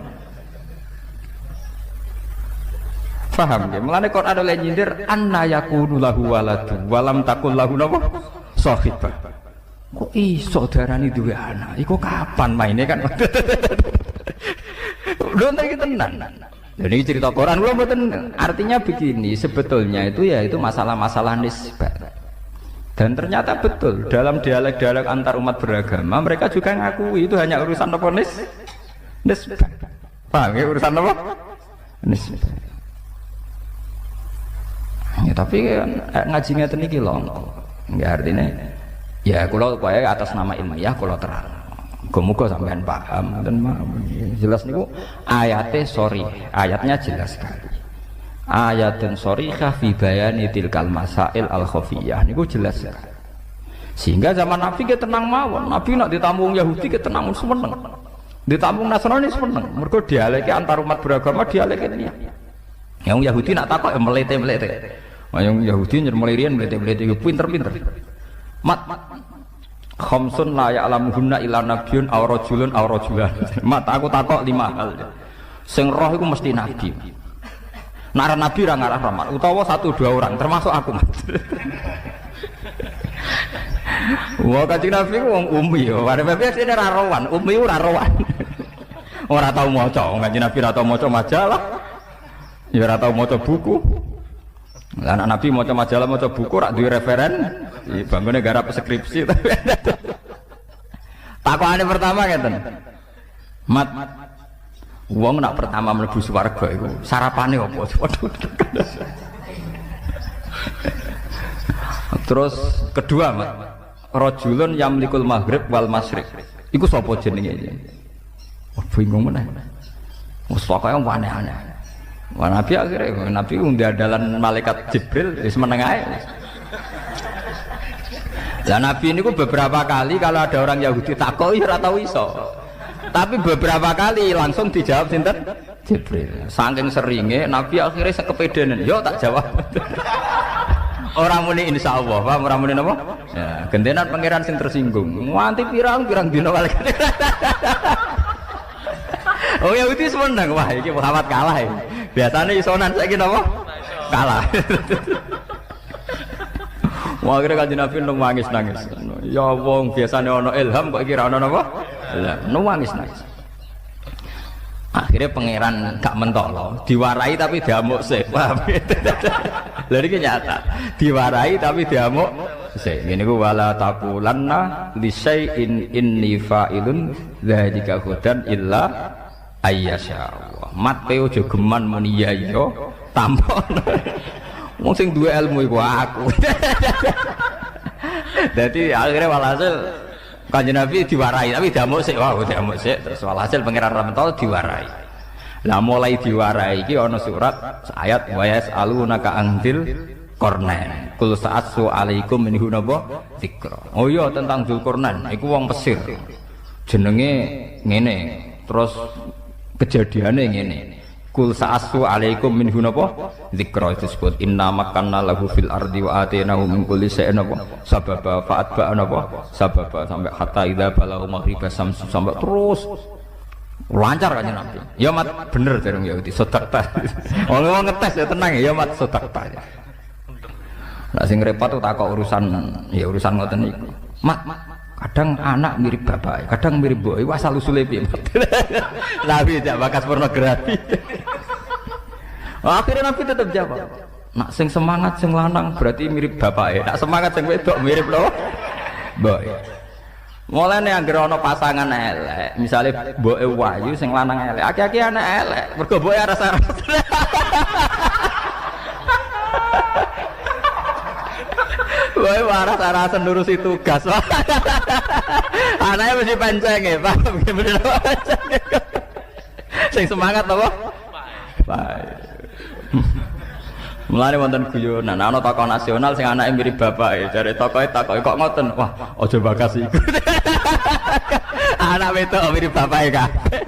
Paham ya? Mulane Quran ada nyindir anna yakunu lahu waladu walam takul lahu napa sahibah. Kok iso darani duwe anak? Iku kapan maine kan? Lho iki tenan. Jadi cerita Quran artinya begini, sebetulnya itu ya itu masalah-masalah nisbah. Dan ternyata betul dalam dialek-dialek antar umat beragama mereka juga ngakui itu hanya urusan apa nisbah. Paham ya urusan apa? Nisbah. Ya, tapi ngaji ngeten iki lho. Enggak artinya ya kula upaya atas nama ilmiah kula terang. Muga-muga sampean paham dan jelas niku ayatnya sorry, ayatnya jelas sekali. Ayatun sorihah fi bayani tilkal masail al khafiyah niku jelas sekali. Sehingga zaman Nabi ke tenang mawon, Nabi nak ditampung Yahudi ke tenang seneng. Ditampung Nasrani seneng. Mergo dialeke antar umat beragama dialeke ini. Yang Yahudi nak takok melete-melete. Yang Yahudi nyermelirian melete-melete pinter-pinter. Mat khamsun la ya'lamuhunna illa nabiyyun aw rajulun aw rajulan. Mat aku takok 5 hal. Sing roh iku mesti nabi. Nara nabi ra ngarah rahmat utawa 1-2 orang termasuk aku. Wah Kanjeng Nabi ku wong ummi yo. Bareng-bareng sine ra rowan, ummi ora rowan. Ora tau maca, Kanjeng Nabi ora tau maca majalah. Ya ora tau maca buku. Lah anak Nabi maca majalah, maca buku rak duwe referen. Bangunnya garap skripsi. Takokane pertama ngeten. Mat wong nak pertama mlebu swarga iku sarapane apa? Waduh. Terus kedua, Mat. Rajulun yamlikul maghrib wal masyriq. Iku sapa jenenge iki? Wah bingung meneh. Wes pokoke aneh-aneh. Wah Nabi akhirnya Nabi undalan malaikat Jibril wis meneng ae. Lah Nabi ini beberapa kali kalau ada orang Yahudi takoki ora tau iso. Tapi beberapa kali langsung dijawab sinten? Jibril. Saking seringe Nabi akhirnya sekepedenan, yo tak jawab. Orang muni insyaallah, paham ora muni napa? Ya, gentenan pangeran sing tersinggung. Nganti pirang-pirang dina malaikat. Oh Yahudi seneng, wah iki Muhammad kalah ya. Biasanya isonan saiki napa? Kalah. Wah akhirnya Kanjeng Nabi nangis. Ya wong biasanya ono ilham kok kira ono napa? Nangis. Akhirnya pangeran gak mentolo, diwarai tapi diamuk sih. Paham? Lha iki nyata. Diwarai tapi diamuk sih. Ngene ku wala taqulanna li syai'in inni fa'ilun dzalika hudan illa Ayyasya Allah. Mat pe ojo geman muni ya yo tampon. Wong sing duwe ilmu iku aku. Dadi akhirnya walhasil Kanjeng Nabi diwarai, tapi damuk sik, wah damuk sik, terus walhasil pangeran Rahmatullah diwarai. Lah mulai diwarai iki ana surat ayat wa yasalunaka angdil Kornen. Kul sa'atsu alaikum minhu napa dzikra. Oh iya tentang Dzulqarnain, iku wong Mesir. Jenenge ngene, terus kejadiane ngene. Kul sa'atsu alaikum minhu napa dzikra disebut inna makanna lahu fil ardi wa atainahu min kulli shay'in napa sababa fa'atba napa sababa sampai hatta idza balagha maghriba samsu sampai terus lancar kan Nabi. Ya mat bener dereng Yahudi sodakta. Wong ngetes ya tenang ya mat sodakta. Lah sing repot tuh takok urusan ngoten niku. Mat, kadang anak mirip bapak, kadang mirip mbok. Iku asal usule piye? Nabi jak bakas pornografi. Akhirnya Nabi tetap jawab. Nak sing semangat sing lanang berarti mirip bapak. Nak semangat sing wedok mirip lho. Mbok. Mulane anggere ana pasangan elek, misale mboke wayu sing lanang elek, aki-aki anak elek, mergo mboke aras-aras. Woi waras-arasan nurusi tugas. Anaknya mesti panceng ya, paham bener panceng. Sing semangat apa? Baik. Mulane wonten guyonan, ana tokoh nasional sing anake mirip bapak, jare tokohe takoki kok ngoten. Wah, aja bakas iku. Anak wedok mirip bapake kabeh.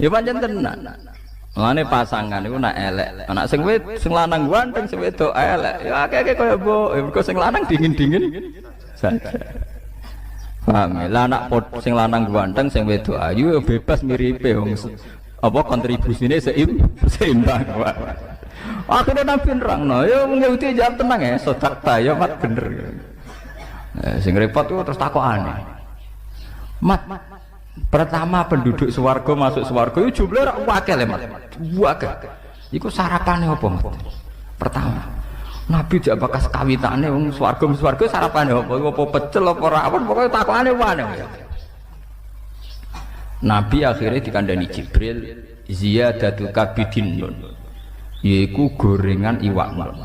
Ya pancen tenan. Mulane pasangan iku nak elek. Anak sing lanang ganteng sing wedok elek. Ya akeh-akeh kaya mbok, mergo sing lanang dingin-dingin saja. Paham ya? Lah anak sing lanang ganteng sing wedok ayu ya bebas miripe wong apa kontribusine seimbang. Akhirnya Nabi nerangno, ya Yahudi jawab tenang ya, sodakta ya mat bener. Sing repot tuh terus takokane. Mat, pertama penduduk swarga masuk swarga itu jumlahnya wakil ya mat. Wakil. Iku sarapane apa mat? Pertama. Nabi jak bakas kawitane wong swarga sarapane apa? Apa pecel apa rawon pokoke takokane wae. Nabi akhirnya dikandani Jibril ziyadatul kabidin nun, yaitu gorengan iwak nun.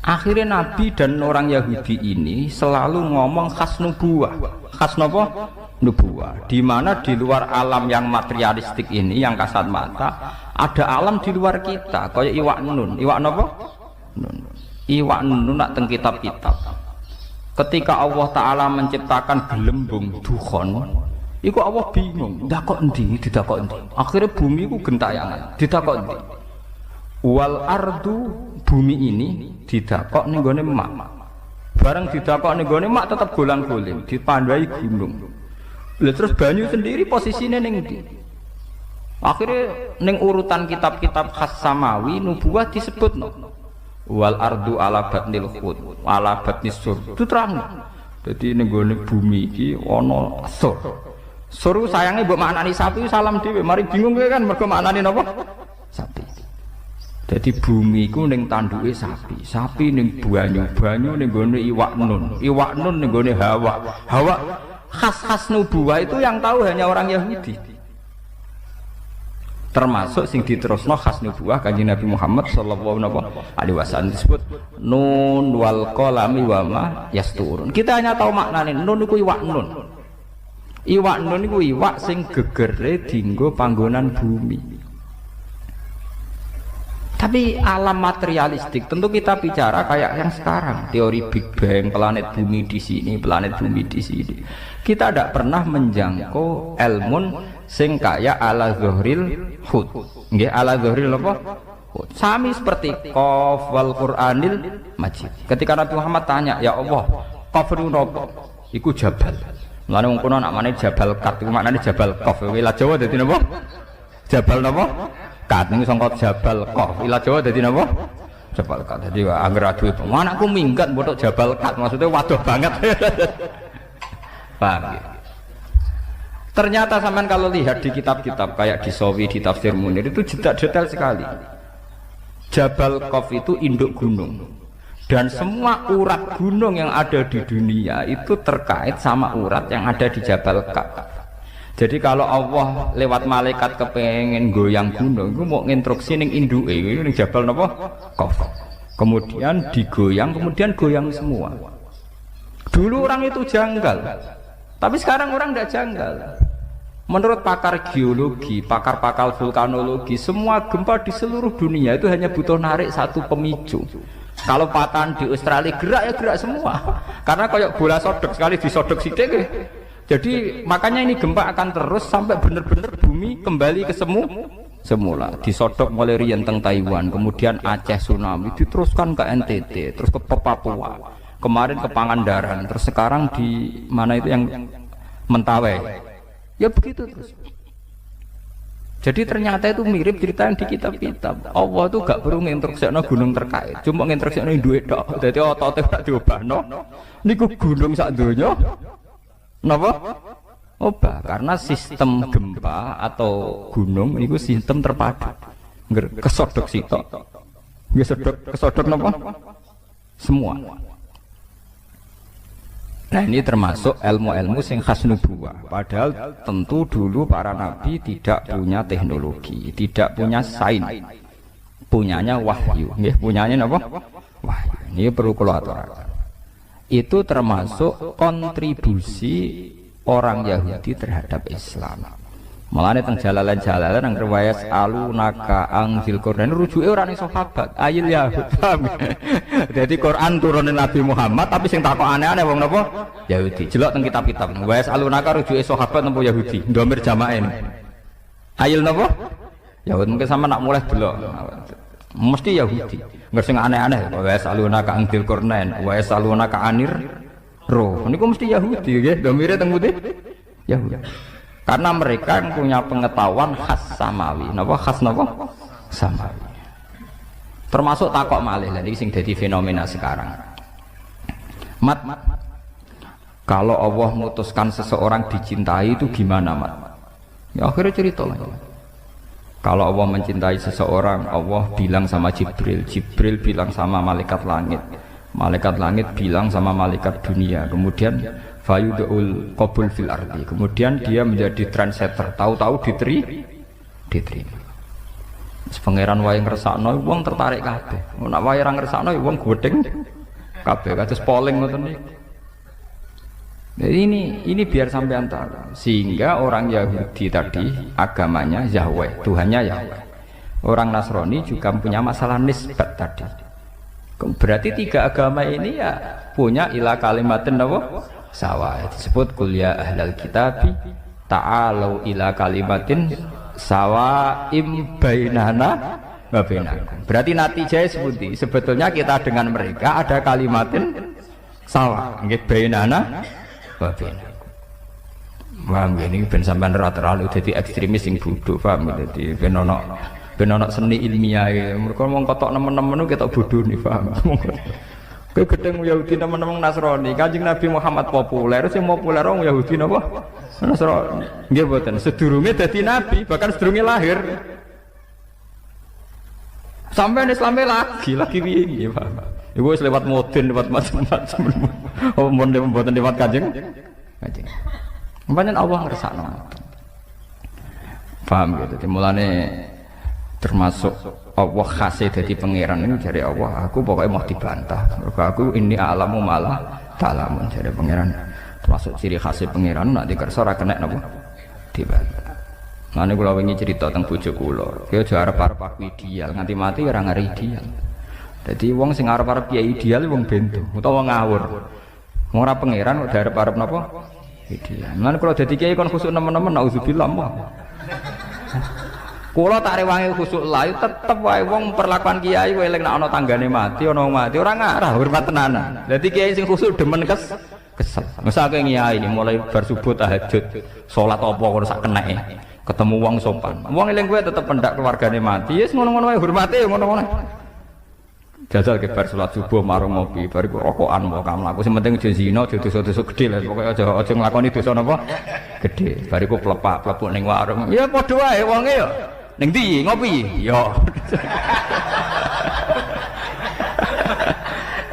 Akhirnya Nabi dan orang Yahudi ini selalu ngomong khas nubuwah. Khas napa? Nubuwah. Di mana di luar alam yang materialistik ini yang kasat mata, ada alam di luar kita kayak iwak nun. Iwak napa? Nun. Iwak nun nak teng kitab-kitab. Ketika Allah Ta'ala menciptakan gelembung dukhon, iku Allah bingung, dakok endi, didakok endi. Akhirnya bumi iku gentayangan, didakok endi. Wal ardu, bumi ini didakok ning gone mak. Bareng didakok ning gone mak tetep golang-goling, dipandai gunung. Lah terus banyu sendiri posisinya ning ndi? Akhirnya ning urutan kitab-kitab khas samawi nubuwah disebutno. Wal ardu ala batnil khut, ala batnis sur. Itu terang. Jadi ning gone bumi iki ana sur. Suruh sayangnya buat maknani sapi salam dhewe, mari bingung kan mergo maknani napa? Sapi. Jadi bumi iku ning tanduke sapi, sapi ning banyu ning gone iwak nun ning gone hawa. Hawa khas-khas nubuwah itu yang tahu hanya orang Yahudi. Termasuk sing diterusno khas nubuwah Kanjeng Nabi Muhammad sallallahu alaihi wasallam disebut nun wal qalami wa ma yasturun. Kita hanya tahu maknane nun iku iwak nun. Iwak nun iku iwak sing gegere dienggo panggonan bumi. Tapi alam materialistik tentu kita bicara kayak yang sekarang, teori Big Bang, planet bumi di sini, planet bumi di sini. Kita tidak pernah menjangkau ilmun sing kaya ala zuhril hud. Nggih, ala zuhril apa? Hud. Sami seperti qaf wal Qur'anil Majid. Ketika Nabi Muhammad tanya, "Ya Allah, qaf niku napa?" Iku jabal. Mulane wong kono nak manane Jabal Kat iku maknane Jabal Qaf. Wilayah Jawa dadi napa? Jabal napa? Kat niku sangka Jabal Qaf. Wilayah Jawa dadi napa? Jabal Kat. Dadi angger adu itu. Anakku minggat botok Jabal Kat, maksudnya waduh banget. Paham ya? Ternyata sampean kalau lihat di kitab-kitab kayak di Sawi, di Tafsir Munir itu detail sekali. Jabal Qaf itu induk gunung. Dan semua urat gunung yang ada di dunia itu terkait sama urat yang ada di Jabal Ka'bah. Jadi kalau Allah lewat malaikat kepengen goyang gunung, itu mau nginstruksi ning induke ning Jabal napa? Ka'bah. Kemudian digoyang, kemudian goyang semua. Dulu orang itu janggal, tapi sekarang orang tidak janggal. Menurut pakar geologi, pakar-pakar vulkanologi, semua gempa di seluruh dunia itu hanya butuh narik satu pemicu. Kalau patahan di Australia gerak ya gerak semua. Karena kayak bola sodok, sekali disodok sidik ya. Jadi makanya ini gempa akan terus sampai benar-benar bumi kembali ke semula. Disodok mulai riyen teng Taiwan, kemudian Aceh tsunami, diteruskan ke NTT, terus ke Papua. Kemarin ke Pangandaran, terus sekarang di mana itu yang Mentawai. Ya begitu terus. Jadi ternyata itu mirip cerita yang di kitab-kitab. Allah itu gak perlu nginstruksikno gunung terkait, cuma nginstruksikno duit tok. Dadi otote gak diobahno. Niku gunung sak donya. Napa? Obah, karena sistem gempa atau gunung itu sistem terpadu. Kesodok sitok. Nggih kesodok napa? Semua. Nah ini termasuk ilmu-ilmu sing khas nubuwah. Padahal tentu dulu para nabi tidak punya teknologi, tidak punya sains, punyanya wahyu. Nggih, punyanya apa? Wahyu. Ini perlu kula aturaken. Itu termasuk kontribusi orang Yahudi terhadap Islam. Mulane teng jalalan-jalalan nang riwayat alunaka ang Dzulqarnain rujuke ora ning sahabat, ayil Yahud. Jadi Quran turunin Nabi Muhammad tapi sing takok aneh-aneh wong napa? Yahudi. Jelok teng kitab-kitab. Riwayat alunaka rujuke sahabat napa Yahudi? Ndomir jamaen. Ayil napa? Yahud mungkin sama nak mulai delok. Mesti Yahudi. Enggak sing aneh-aneh. Riwayat alunaka ang Dzulqarnain, riwayat alunaka anir roh. Niku mesti Yahudi nggih. Ndomire teng putih Yahudi. Karena mereka yang punya pengetahuan khas samawi. Napa khas napa? Samawi. Termasuk takok malih lha iki sing dadi fenomena sekarang. Mat, kalau Allah memutuskan seseorang dicintai itu gimana, Mat? Ya akhirnya cerita lah. Kalau Allah mencintai seseorang, Allah bilang sama Jibril, Jibril bilang sama malaikat langit bilang sama malaikat dunia. Kemudian fayudul qabul fil ardi. Kemudian dia menjadi trendsetter, tahu-tahu diterima. Pangeran wae ngersakno wong tertarik kabeh. Nek wae ora ngersakno wong gedeng kabeh kados polling ngoten niku. Jadi ini biar sampean tahu. Sehingga orang Yahudi tadi agamanya Yahweh, Tuhannya Yahweh. Orang Nasrani juga punya masalah nisbat tadi. Berarti tiga agama ini ya punya ila kalimatin apa? Sawa. Disebut kuliah ahlal kitabi ta'alau ila kalimatin sawaim bainana wa bainakum. Berarti natijahnya seperti sebetulnya kita dengan mereka ada kalimatin sawa nggih bainana wa bainakum. Paham ini ben sampean ora terlalu dadi ekstremis sing bodho, paham dadi ben ono seni ilmiah. Mergo wong kotok nemen-nemen ketok bodho nih, paham. Kowe gedeng Yahudi teman-teman Nasrani, Kanjeng Nabi Muhammad populer, sing populer wong Yahudi napa? Nasrani. Nggih mboten, sedurunge dadi nabi, bahkan sedurunge lahir. Sampai Islame lagi piye nggih, Pak. Iku wis lewat modern, lewat macam-macam. Oh, mboten lewat Kanjeng. Pancen Allah ngersakno. Paham gitu. Mulane termasuk Allah khasih dadi pangeran ini dari Allah. Aku pokoknya mau dibantah. Mergo aku ini alamu malah ta'lamun dari pangeran. Termasuk ciri khasih pangeran nak dikersa ora kena napa dibantah. Mane kula wingi cerita teng bojo kula. Ki aja arep-arep aku ideal, nganti mati ora ngare ideal. Dadi wong sing arep-arep kiai ideal wong bento utawa ngawur. Wong ora pangeran kok arep-arep napa ideal. Mane kula dadi kiai kon khusuk nemen-nemen nauzubillah. Kula tak rewangi khusuk layu tetep wae wong perlakuan kiai kowe eling nek ana tanggane mati ana wong mati ora ngarah hormat tenanan. Dadi kiai sing khusuk demen kesel. Mesake kiai mulai bar subuh tahajud, salat apa kono sak keneke. Ketemu wong sopan. Wong eling kowe tetep pendak keluargane mati, wis ngono-ngono wae hormate ngono-ngono. Jajal ke bar salat subuh marung ngopi, bariku rokokan wae kamlaku sing penting aja zina, aja dosa-dosa gedhe lho. Pokoke aja nglakoni dosa napa gedhe. Bariku plepak-plepuk ning warung. Ya padha wae wonge ya. Ning ndi ngopi? Ya.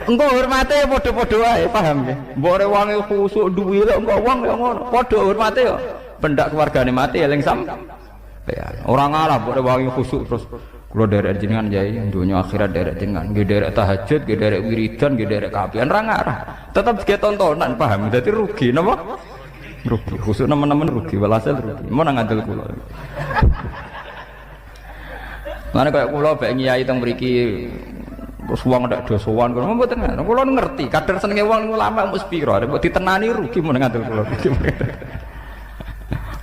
Engko hormate padha-padha wae, paham nggih. Mbok ora wong khusuk duwe lho engko wong ya ngono. Padha hormate ya. Pendak keluargane mati eling sam. Ya, ora ngalah mbok ora wong khusuk terus kula derek jenengan yai dunya akhirat derek jenengan, nggih derek tahajud, nggih derek wiridan, nggih derek kapian ra ngarah. Tetep ge tontonan, paham. Dadi rugi napa? Rugi. Khusuk nemen-nemen rugi, walhasil rugi. Mun ngandel kula. Lan kaya kula bek nyai teng mriki terus wong ndak do sowan kula mboten kula ngerti kadar senenge wong ulama mesti pira nek ditenani rugi mun ngandel kula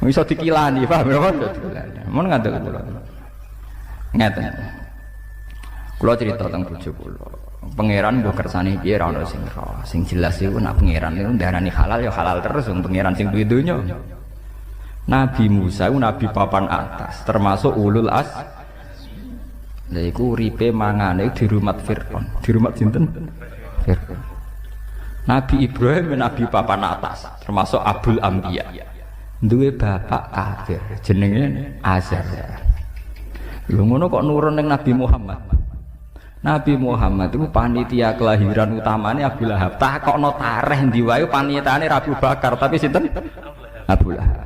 iso dikilani paham ya mun ngandel kula ngeten kula cerita teng bojo kula pangeran mbok kersane piye ra ono sing jelas iku nek pangeran niku ndarani halal ya halal terus wong pangeran sing duwe donya Nabi Musa iku nabi papan atas termasuk ulul as. Lha iku uripe mangane di rumah Fir'aun. Di rumah sinten? Fir'aun. Nabi Ibrahim nabi papan atas, termasuk Abul Anbiya. Duwe bapak kafir, jenenge Azar. Lho ngono kok nurun ning Nabi Muhammad. Nabi Muhammad itu panitia kelahiran utamane Abu Lahab. Takokno tareh ndi wae panitiane Abu Bakar, tapi sinten? Abu Lahab.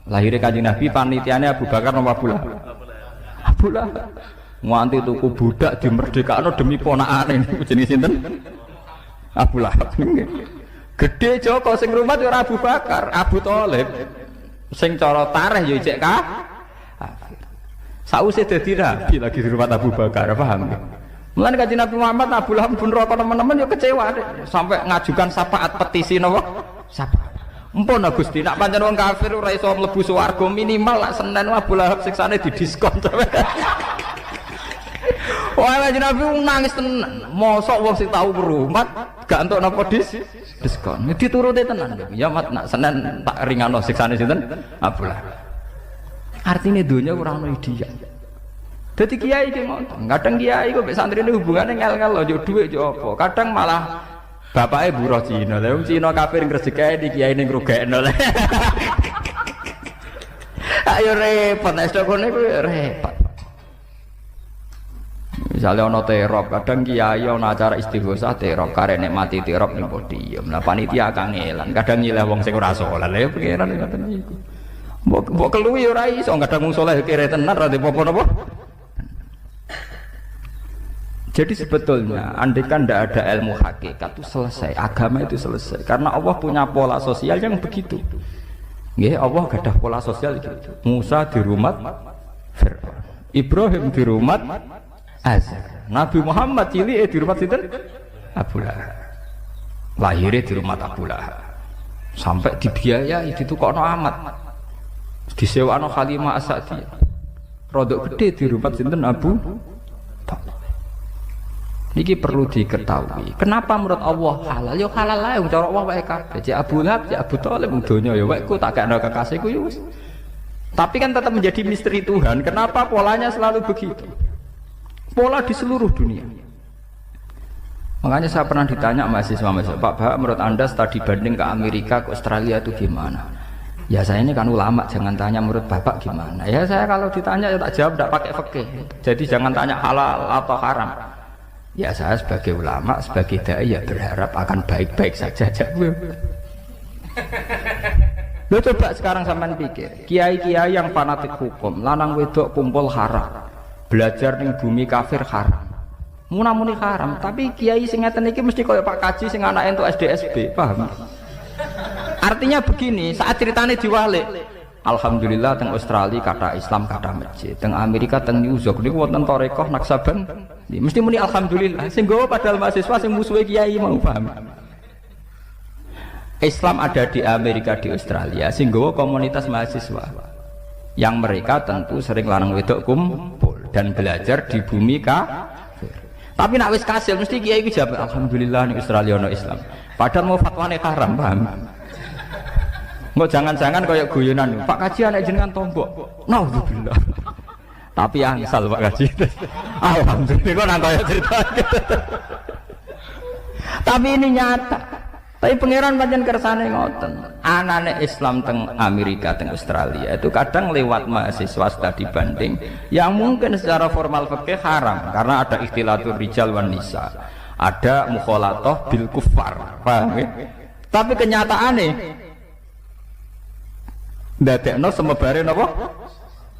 Lahire Kanjeng Nabi panitiane Abu Bakar napa Abu Lahab? Abu Lahab. Nganti tuku budak dimerdekakno demi ponakane niku jenenge sinten? Abu Lahab. Gede Joko sing rumah ora Abu Bakar, Abu Thalib. Sing cara tareh ya cek ka. Sausé dadi nabi lagi di rumah Abu Bakar, paham? Mulane Kanjeng Nabi Muhammad Abu Lahab pun rokok teman-teman ya kecewa deh. Sampai ngajukan syafaat petisi napa? Syafaat. Empun Gusti, nak pancen wong kafir ora iso mlebu swarga minimal lak Senin Abu Lahab siksane didiskon. Wah, Kanjeng Nabi nangis tenan. Mosok wong sing tau berumat gak entuk napa diskon. Dituruti tenan. Ya mat nak Senin tak ringano siksane sinten? Abu Lahab. Artine donya ora ono ideal. Dadi kiai ki ngoten. Kadang kiai kok mek santrine hubungane ngel-ngel yo dhuwit yo apa. Kadang malah bapake buruh Cina. Lah wong Cina kafir ngresiki di kiai ning ngrugekno. Ayo repot nek kene ku repot. Misalnya ono terop, kadang kiai ono acara istighosah terop, karene mati terop ning podium. Lah panitia kangelan, kadang nyileh wong sing ora saleh. Lha pengiran ngoten niku. Mbok keluwi ora iso, kadang wong saleh kere tenan ra apa-apa napa. Jadi sebetulnya andaikan tidak ada ilmu hakikat itu selesai, agama itu selesai. Karena Allah punya pola sosial yang begitu. Nggih, Allah gadah pola sosial gitu. Musa di rumah Fir'aun, Ibrahim di rumah Azar, Nabi Muhammad cilik di rumah sinten? Abu Lahab. Lahirnya di rumah Abu Lahab. Sampai dibiayai ditukokno amat. Disewakno Halimah As-Sa'diyah. Rodok gede di rumah sinten Abu Talib. Niki perlu diketahui. Kenapa menurut Allah halal? Ya halal lah. Cara Allah wae kabeh. Cek Abu Lahab, cek Abu Thalib wong donya ya wae ku tak kakno kekasihku ya wis. Tapi kan tetap menjadi misteri Tuhan. Kenapa polanya selalu begitu? Pola di seluruh dunia. Makanya saya pernah ditanya mahasiswa, Pak Bah, menurut Anda studi banding ke Amerika, ke Australia itu gimana? Ya saya ini kan ulama, jangan tanya menurut Bapak gimana. Ya saya kalau ditanya ya tak jawab, tidak pakai fikih. Jadi jangan tanya halal atau haram. Ya saya sebagai ulama, sebagai dai ya berharap akan baik-baik saja. Lo coba sekarang sampean pikir, kiai-kiai yang fanatik hukum, lanang wedok kumpul haram, belajar ning bumi kafir haram, munamuni haram. Tapi kiai sing ngeten iki mesti koyo Pak Kaji sing anake entuk SDSB, paham? Artinya begini, saat ceritanya diwalik, alhamdulillah teng Australia kata Islam kata masjid, teng Amerika teng New York niku wonten tarekah Naksaban. Mesti muni alhamdulillah. Sing gowo padahal mahasiswa sing musuhe kiai mau paham. Islam ada di Amerika, di Australia, sing gowo komunitas mahasiswa yang mereka tentu sering lanang wedok kumpul dan belajar di bumi kafir. Tapi nak wis kasil mesti kiai iki jawab alhamdulillah ning Australia ono Islam. Padahal mau fatwane haram, paham? Nggak jangan-jangan kayak guyonan, Pak Kaji anak jenengan tombok. Naudzubillah. Tapi angsal Pak Kaji. Alhamdulillah kok nang kaya cerita. Tapi ini nyata. Tapi pangeran pancen kersane ngoten. Anane Islam teng Amerika, teng Australia itu kadang lewat mahasiswa studi banding yang mungkin secara formal fikih haram karena ada ikhtilatul rijal wan nisa. ada mukhalatoh bil kufar, paham ya? Tapi kenyataannya ndadekno semebare napa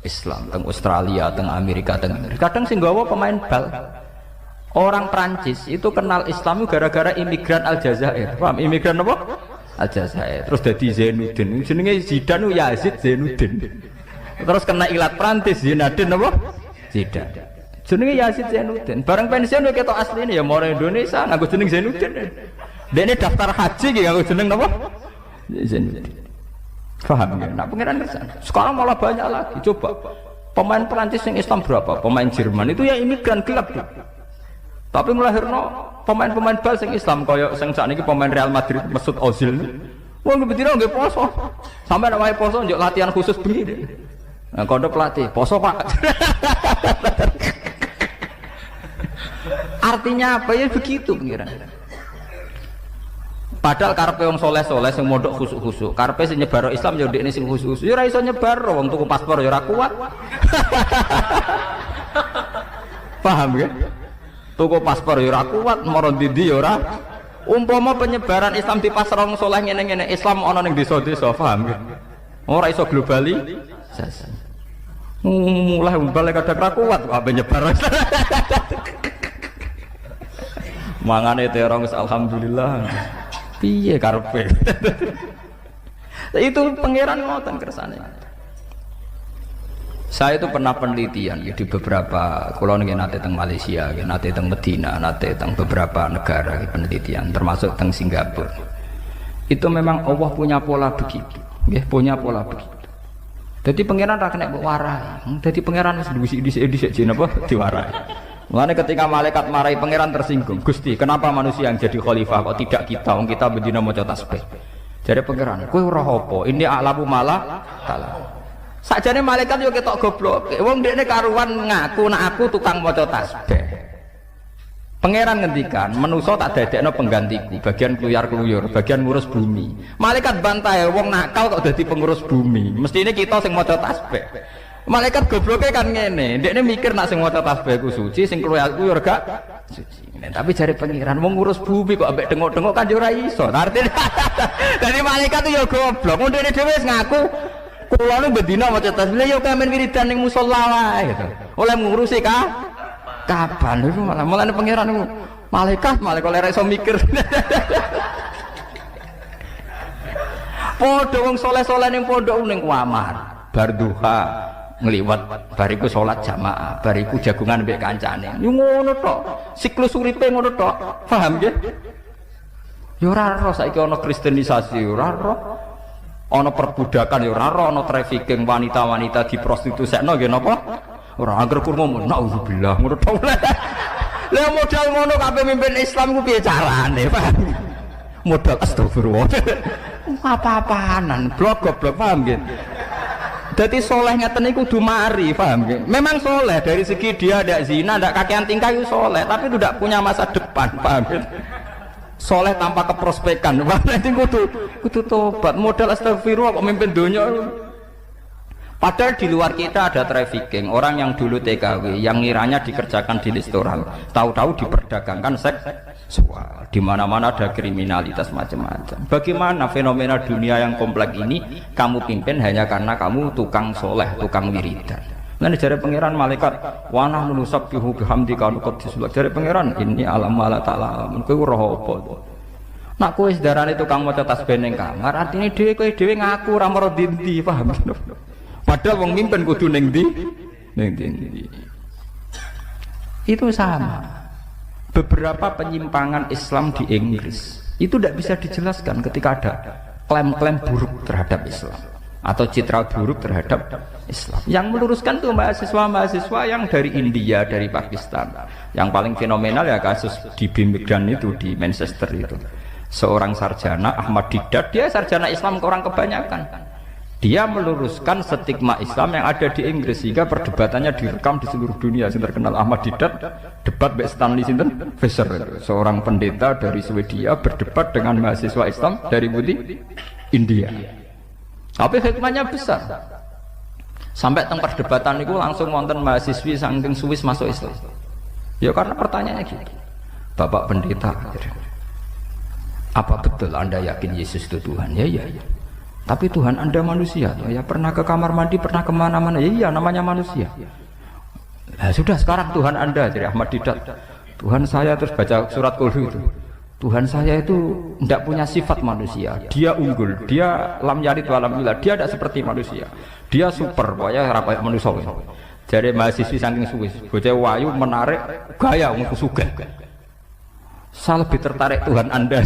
Islam teng Australia, teng Amerika, kadang sing nggawa pemain bal orang Prancis itu kenal Islam gara-gara imigran Aljazair, paham? Imigran apa? Aljazair. Terus dadi Zainuddin, jenenge Zidane Yazid Zainuddin. Terus kena ilat Prancis Zinedine apa? Zidane. Jenenge Yazid Zainuddin. Bareng pensiun ketok asline ya moro Indonesia nganggo jeneng Zainuddin. Dene daftar haji ki nganggo jeneng apa? Zainuddin. Paham ya? Nah pengiran kesan. Sekarang malah banyak lagi. Coba pemain Perancis yang Islam berapa? Pemain Jerman itu ya imigran gelap tuh. Tapi melahirno pemain-pemain bal yang Islam koyok sing sakniki pemain Real Madrid Mesut Ozil. Wong betina nggih poso. Sampai nek wae poso njuk latihan khusus bengi. Nah kondo pelatih, poso Pak. Artinya apa ya begitu pengiran. Padahal karpe wong soleh-soleh sing mondok khusuk-khusuk, karpe sing nyebar Islam ya ndekne sing khusuk-khusuk. Ya ora iso nyebar wong tuku paspor ya ora kuat. Paham ya? Tuku paspor ya ora kuat, moro ndi ya ora. Umpama penyebaran Islam di pasar wong soleh ngene-ngene, Islam ana ning desa-desa, paham ya? Ora iso globalisasi. Mulai balik kadang ra kuat kok nyebar. Mangane terong alhamdulillah. Piye karepe? Itu pangeran ngoten kersane. Saya itu pernah penelitian di beberapa kula nggih nate teng Malaysia, nate teng Medina, nate teng beberapa negara penelitian termasuk teng Singapura. Itu memang Allah punya pola begitu, nggih punya pola begitu. Jadi pangeran ra kena mbok warai. Dadi pangeran wis dhisik-dhisik jeneng apa diwarai. Mulane ketika malaikat marahi pangeran tersinggung, Gusti, kenapa manusia yang jadi khalifah kok tidak kita? Wong kita bendina maca tasbih. Jare pangeran, kowe ora apa? Ini a'lamu malah taala. Sakjane malaikat yo ketok goblok. Wong dekne karuan ngaku nek aku tukang maca tasbih. Pangeran ngendikan, manusa tak dadekno penggantiku, bagian kluyar-kluyur, bagian ngurus bumi. Malaikat bantai, wong nakal kok dadi pengurus bumi. Mestine kita sing maca tasbih. Malaikat gobloknya kan ngene, ndekne mikir nak sing maca tasbih ku suci, sing kluyar-kluyur gak suci. Tapi jare pangeran wong ngurus bumi kok ambek dengok-dengok kan yo ora iso. Artine dadi malaikat itu yo goblok. Wong ndekne dhewe wis ngaku kula nu bendina maca tasbih yo kamen wiridan ning musala wae gitu. Oleh ngurusi kapan itu malah mulane pangeran niku malaikat ora iso mikir. Padha wong saleh-saleh ning pondok ning kamar bar duha ngliwet bariku salat jamaah bariku jagungan mbek kancane yo ngono tok siklus uripe ngono tok paham nggih yo ora ro saiki ana kristenisasi yo ora ro ana perbudakan yo ora ro ana trafficking wanita-wanita diprostitusikno nggih napa ora angger kurma naudzubillah ngono tok lha modal ngono kabeh mimpin Islam ku piye carane paham modal astagfirullah apa-apaanan blok-blok paham nggih. Jadi soleh ngeten niku kudu mari, paham ya? Memang soleh dari segi dia tidak zina, tidak kakean tingkah itu soleh, tapi itu tidak punya masa depan, paham ya? Soleh tanpa keprospekan, itu kudu tobat, modal astagfirullah kok mimpin dunia. Padahal di luar kita ada trafficking, orang yang dulu TKW, yang ngiranya dikerjakan di restoran, tahu-tahu diperdagangkan seksual, di mana-mana ada kriminalitas macam-macam. Bagaimana fenomena dunia yang kompleks ini kamu pimpin hanya karena kamu tukang soleh, tukang wiridan? Nanti jari pangeran malaikat, wana nusabbihu bihamdika nuqaddisulah. Jari pangeran ini alam ala ta'ala alam, kowe roh apa? Nak kowe sedarane tukang maca tasbih ning kamar, artine dhewe ngaku ora maro ndi, paham? Padahal wong mimpin kudu ning ndi? Ning ndi. Itu sama. Beberapa penyimpangan Islam di Inggris itu tidak bisa dijelaskan ketika ada klaim-klaim buruk terhadap Islam atau citra buruk terhadap Islam. Yang meluruskan tuh mahasiswa-mahasiswa yang dari India, dari Pakistan. Yang paling fenomenal ya kasus di Birmingham itu, di Manchester itu. Seorang sarjana Ahmad Didat, dia sarjana Islam orang kebanyakan. Dia meluruskan stigma Islam yang ada di Inggris sehingga perdebatannya direkam di seluruh dunia. Yang terkenal Ahmad Didat debat Mbak Stanley Sinten Fisher, seorang pendeta dari Swedia berdebat dengan mahasiswa Islam dari India. Tapi hikmahnya besar. Sampai teng perdebatan itu langsung wonten mahasiswi saking Swiss masuk Islam. Ya karena pertanyaannya gitu. Bapak pendeta, apa betul Anda yakin Yesus itu Tuhan? Ya, ya, ya. Tapi Tuhan Anda manusia, ya pernah ke kamar mandi, pernah kemana-mana, ya iya namanya manusia. Ya sudah sekarang Tuhan Anda, jadi Ahmad Didat, Tuhan saya terus baca surat Qul itu. Tuhan saya itu tidak punya sifat manusia, dia unggul, dia lam yalid wa lam yulad, dia tidak seperti manusia, dia super, pokoknya rakyat manusia. Jadi mahasiswi saking Swiss, bocah wayu menarik gaya untuk sugih. Saya lebih tertarik Tuhan Anda.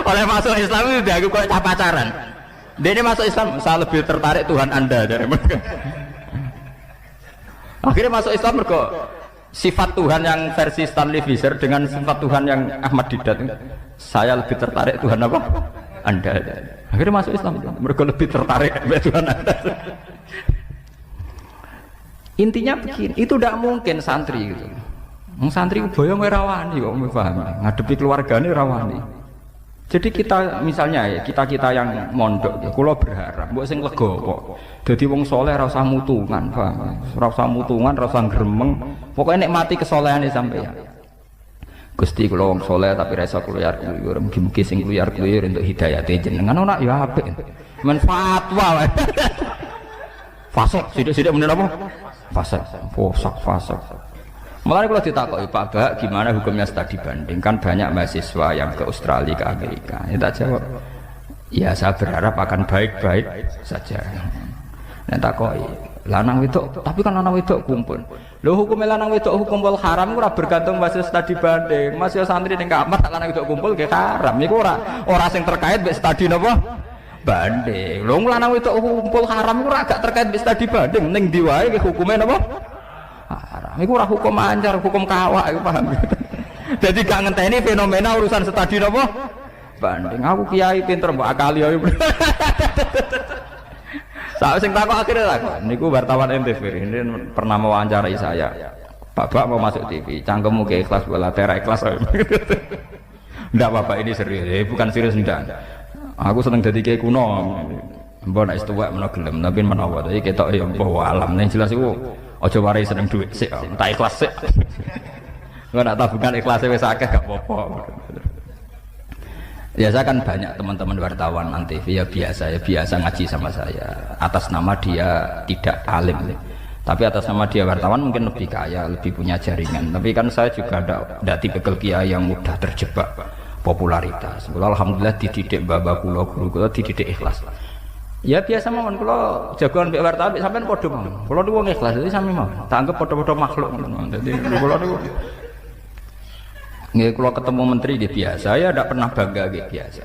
Oleh masuk Islam itu dia aku kok pacaran. Dia ini masuk Islam, saya lebih tertarik Tuhan Anda dari mereka. Akhirnya masuk Islam mereka sifat Tuhan yang versi Stanley Fisher dengan sifat Tuhan yang Ahmad Didat. Saya lebih tertarik Tuhan apa? Anda. Akhirnya masuk Islam, mereka lebih tertarik Tuhan Anda. Intinya begini, itu tidak mungkin santri gitu. Santri boyong rawani kok paham. Ngadepi keluargane rawani. Jadi kita misalnya ya, kita yang mondok ya, kula berharap mbok sing legowo. Dadi wong saleh ora usah mutungan, paham. Ora usah mutungan, ora usah gremeng. Pokoke nikmati kesolehane sampeyan. Gusti kula wong saleh tapi ra iso kluyar-kluyur, mugi-mugi sing kluyar-kluyur untuk hidayate jenengan ana ya apik. Men fatwa wae. Fasik, sithik-sithik meneh apa? Fasik, fasik. Mulai kalau ditakoki Pak Bah, gimana hukumnya studi banding? Kan banyak mahasiswa yang ke Australia, ke Amerika. Ya tak jawab. Ya saya berharap akan baik-baik saja. Nah takoki, lanang wedok, tapi kan lanang wedok kumpul. Lho hukumnya lanang wedok kumpul haram ora bergantung mahasiswa studi banding. Mahasiswa santri ning kamar tak lanang wedok kumpul ge haram. Iku ora sing terkait mbek studi napa? Banding. Lho lanang wedok kumpul haram ora gak terkait mbek studi banding. Ning ndi wae ge hukumnya napa? Haram. Iku ora hukum anjar, hukum kawak, iku paham. Jadi gak ngenteni fenomena urusan studi napa? Banding. Aku kiai pinter mbok akali ae. Saya sing takok akhirnya takok. Niku wartawan NTV ini pernah mewawancarai saya. Bapak mau masuk TV, cangkemmu ke ikhlas bola tera ikhlas. Ndak Bapak ini serius, bukan serius ndak. Aku seneng dadi kiai kuno. Mbok nek tuwek menawa gelem, tapi menawa iki ketoke ya mbah alam. Ning jelas iku aja warai seneng duit sik, tak ikhlas sik. Engko nak tabungan ikhlasé wis akeh gak apa-apa. Ya saya kan banyak teman-teman wartawan nanti ya biasa ngaji sama saya atas nama dia tidak alim, tapi atas nama dia wartawan mungkin lebih kaya, lebih punya jaringan. Tapi kan saya juga tidak tipikal kiai yang mudah terjebak popularitas. Alhamdulillah dididik bapak kula, guru kula dididik ikhlas. Ya biasa mawon kula jagoan mbek wartawan sampean padha mawon. Kula niku wong ikhlas dadi sami mawon. Tak anggap padha-padha makhluk ngono. Dadi kula niku nggih kula ketemu menteri nggih biasa, ya ndak pernah bangga nggih biasa.